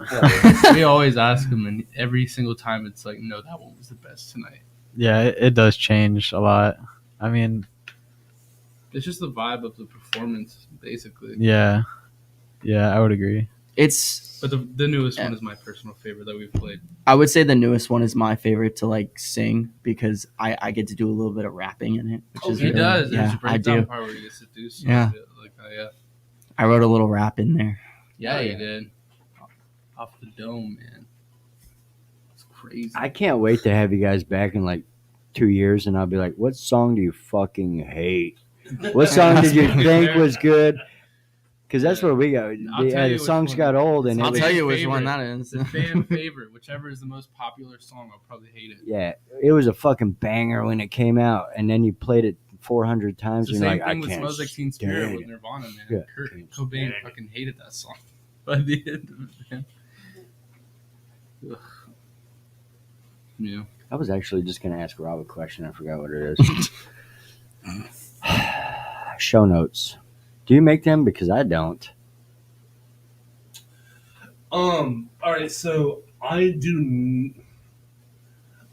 We always ask him, and every single time it's like, no, that one was the best tonight. Yeah, it does change a lot. I mean, It's just the vibe of the performance, basically. yeah, I would agree. It's. But the newest Yeah. one is my personal favorite that we've played. I would say the newest one is my favorite to like sing because I get to do a little bit of rapping in it, which is He really, does. There's Yeah, a I breakdown do. part where he gets to do some Yeah. shit like that. Yeah. I wrote a little rap in there. Yeah, Oh, he yeah. did. Off the dome, man. It's crazy. I can't wait to have you guys back in like 2 years, and I'll be like, "What song do you fucking hate? What song did you think was good?" Because that's what we got. I'll tell Yeah, you the which songs one. got old, and I'll I'll it tell was, tell you which favorite. one that is. The fan favorite, whichever is the most popular song, I'll probably hate it. yeah, it was a fucking banger when it came out, and then you played it 400 times, It's the and you're same like, thing "I with can't Smells Like Teen Spirit stand with it." Nirvana, man. Yeah. Kurt Can't Cobain stand it. fucking hated that song by the end of it, man. Ugh. Yeah. I was actually just gonna ask Rob a question. I forgot what it is. Show notes. Do you make them? Because I don't. All right, so I do.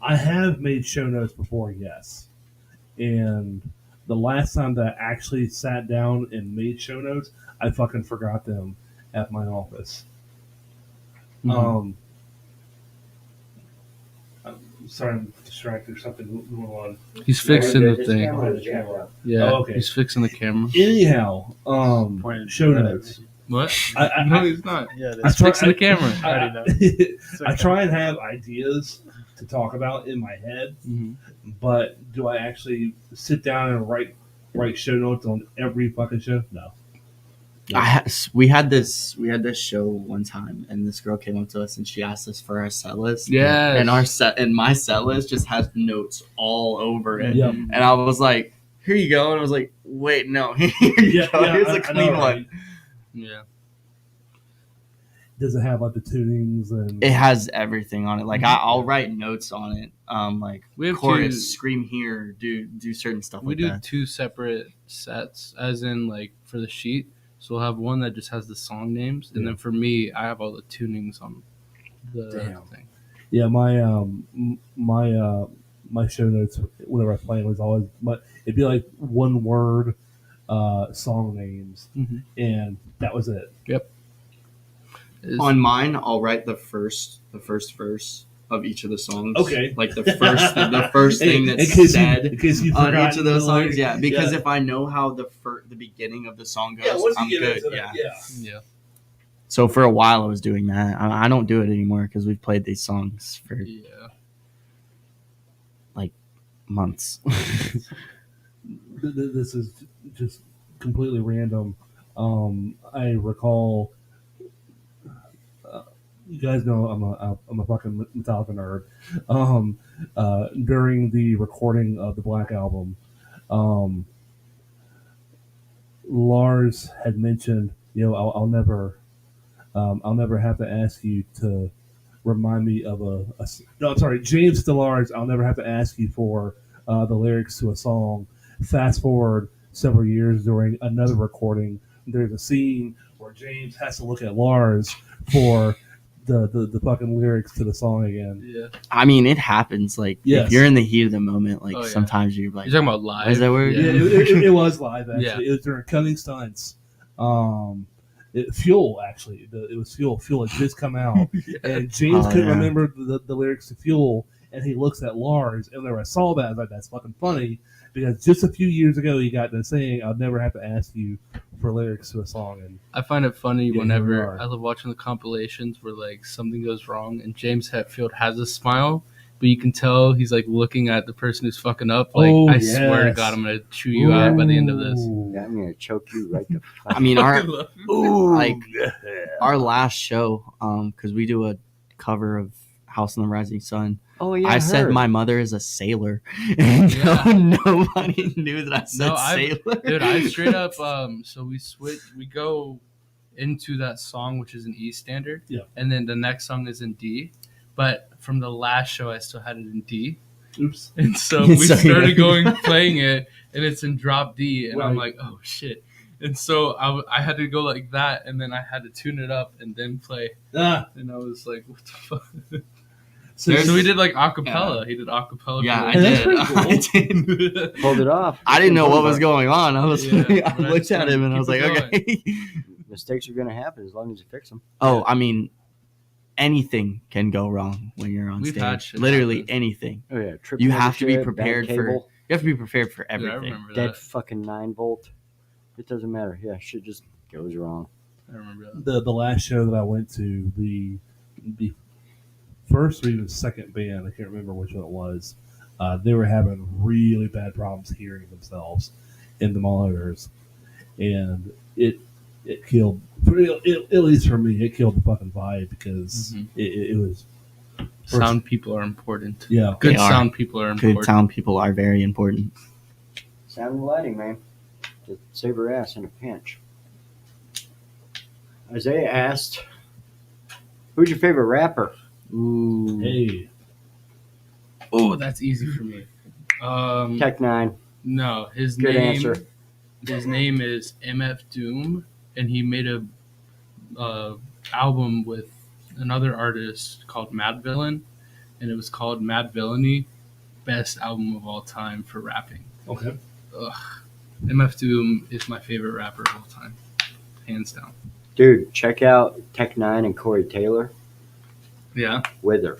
I have made show notes before, yes, and the last time that I actually sat down and made show notes, I fucking forgot them at my office. I'm sorry, I'm distracted. There's something going on. He's fixing the thing. The camera. Yeah, Oh, okay. he's fixing the camera. Anyhow, show notes. What? I- No, he's not. Yeah, I He's try- fixing the camera. I, already know. I try and have ideas to talk about in my head, Mhm. but do I actually sit down and write show notes on every fucking show? No. We had this show one time, and this girl came up to us and she asked us for our set list. Yes. And my set list just has notes all over it. Yeah. And I was like, "Here you go," and I was like, "Wait, no, here you go. Here's a I clean know, one." right? Yeah. Does it have like the tunings and It has everything on it. Like I'll write notes on it. Like We have chorus, two- scream here, do certain stuff We like do that. 2 separate sets, as in like for the sheet. So we'll have one that just has the song names, and then for me, I have all the tunings on the Damn. thing. Yeah, my show notes whenever I play was always it'd be like one word song names, Mhm. and that was it. Is- On mine, I'll write the first verse of each of the songs. Okay. Like the first thing that's in said case you on forgot each of those the lyrics. songs. Yeah, because if I know how the beginning of the song goes, once I'm you get good. into Yeah. that, yeah. So for a while, I was doing that. I don't do it anymore because we've played these songs for Yeah. months. This is just completely random. I recall. You guys know I'm a fucking Metallica nerd. During the recording of the Black Album, Lars had mentioned, I'll never have to ask you to remind me of no, I'm sorry, James to Lars, I'll never have to ask you for the lyrics to a song. Fast forward several years during another recording, there's a scene where James has to look at Lars for the fucking lyrics to the song again. Yeah. I mean, it happens. Like Yes. if you're in the heat of the moment, like Oh, yeah. sometimes you're like, You're talking about live. what is that word? Yeah, it was live actually. Yeah. It was during Cunning Stunts. Fuel actually. It was Fuel. Fuel had just come out, and James Oh, couldn't yeah. remember the lyrics to Fuel, and he looks at Lars, and whenever I saw that, I was like, "That's fucking funny," because just a few years ago he got to saying, "I'll never have to ask you for lyrics to a song," and I find it funny Yeah, you whenever are. I love watching the compilations where like something goes wrong and James Hetfield has a smile, but you can tell he's like looking at the person who's fucking up. Like Oh, I swear to yes. God, I'm gonna chew you out by the end of this. Ooh. Yeah, I'm gonna choke you right the fuck. I mean, our Ooh, like yeah. our last show, because we do a cover of House on the Rising Sun. oh yeah, I said heard. my mother is a sailor, and Yeah. nobody knew that I said No, sailor. Dude, I straight up. So we go into that song, which is in E standard, Yeah. and then the next song is in D. But from the last show, I still had it in D, Oops. and so we So, started yeah. going playing it, and it's in drop D, and I'm Right. like, oh shit. And so I had to go like that, and then I had to tune it up and then play. Ah, And I was like, what the fuck? so There's- So we did like acapella. He did acapella. Yeah, for I the- that's did. pretty cool. I did. Pulled it off. I didn't know what was going on. I was Yeah, I but I looked just at him and I keep was like, it okay. Mistakes are gonna happen as long as you fix them. Oh, I mean, anything can go wrong when you're on We've had stage. shit Literally happen. anything. Oh yeah, trip You over have to be shit, prepared bad for cable, You have to be prepared for Yeah, I everything. remember dead that. fucking 9-volt. It doesn't matter. Yeah, shit just goes wrong. I remember that. the last show that I went to, the first or even second band, I can't remember which one it was. They were having really bad problems hearing themselves in the monitors, and it killed. At least for me, it killed the fucking vibe because Mhm. it was Sound people are important. yeah. Good They are. sound people are important. Good sound people are very important. Sound and lighting, man. To save her ass in a pinch. Isaiah asked, "Who's your favorite rapper?" Ooh. Hey, Oh, that's easy for me. Tech Nine. No, his Good name. answer. His name is MF Doom, and he made a album with another artist called Mad Villain, and it was called Mad Villainy, best album of all time for rapping. okay. MF Doom is my favorite rapper of all time, hands down. Dude, check out Tech Nine and Corey Taylor. Yeah, Wither.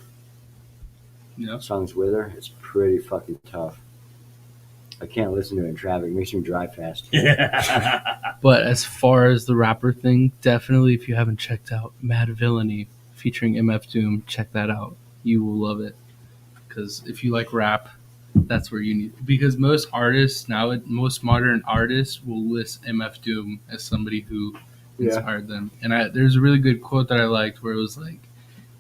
yeah. Song's Wither. It's pretty fucking tough. I can't listen to it in traffic. It makes me drive fast. But as far as the rapper thing, definitely if you haven't checked out Mad Villainy featuring MF Doom, check that out. You will love it. Because if you like rap, that's where you need. Because most artists now, most modern artists will list MF Doom as somebody who Yeah. inspired them. And there's a really good quote that I liked where it was like,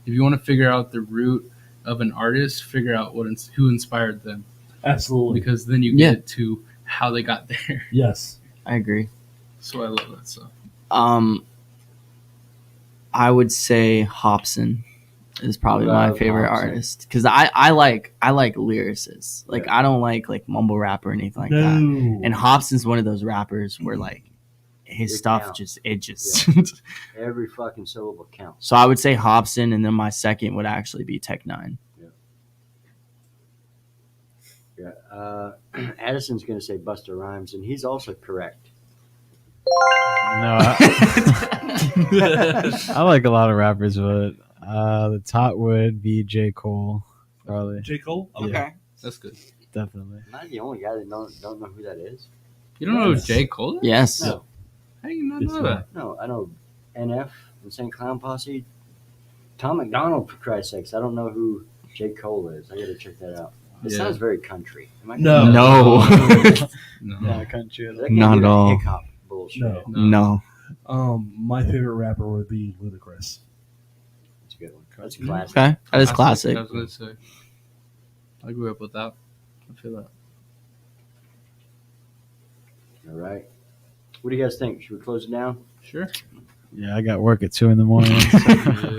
if you want to figure out the root of an artist, figure out who inspired them. Absolutely. Because then you Yeah. get to how they got there. Yes. I agree. So I love that stuff. I would say Hobson is probably my Love favorite Hobson. artist because I like lyricists. Like I don't like mumble rap or anything like that. No. And Hobson's one of those rappers where like his It stuff counts. just Every fucking syllable counts. So I would say Hobson, and then my second would actually be Tech Nine. Yeah. Addison's going to say Busta Rhymes, and he's also correct. No, I like a lot of rappers, but the top would be J. Cole, probably. J. Cole? Okay. That's good. Definitely. Am I the only guy that don't know who that is? You don't know Yes. who J. Cole is? Yes. No. How do you not It's know not. that? No, I know NF, Insane Clown Posse, Tom McDonald, for Christ's sakes. I don't know who J. Cole is. I got to check that out. It Yeah. sounds very country. Am I No. No. No. Not country at Is all. that Not gonna at be all. Hip hop bullshit. No. No. My favorite rapper would be Ludacris. That's a good one. That's a classic. Okay. That is classic. I was going to say. I grew up with that. I feel that. All right. What do you guys think? Should we close it down? Sure. Yeah, I got work at 2 a.m.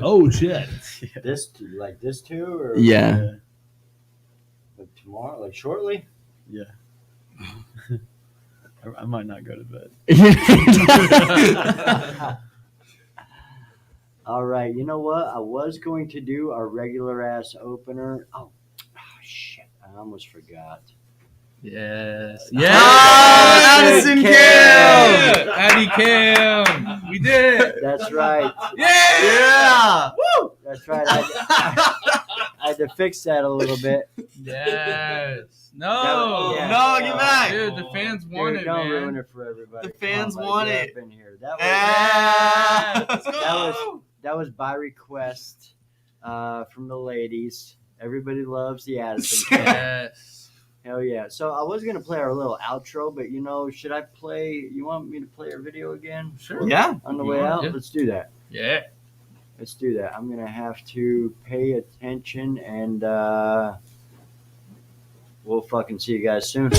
Oh, shit. This too, or Yeah. like tomorrow, like shortly? Yeah. I might not go to bed. All right, you know what? I was going to do our regular ass opener. Oh, shit! I almost forgot. Yes. Addison Cam! Addy Cam. We did it. That's right. Yeah. That's right. I had to fix that a little bit. Yes. That No. was- yeah. No, get back. Dude, the fans want Dude, it, don't man. ruin it for everybody. The Come on, fans buddy, want get it. up in here. That was Yeah. Let's that was by request from the ladies. Everybody loves the Addison Cam. Yes. Hell yeah. So I was gonna play our little outro, but should I play? You want me to play our video again? Sure. Yeah. On the You way want, out? yeah. Let's do that. Yeah. Let's do that. I'm gonna have to pay attention, and we'll fucking see you guys soon.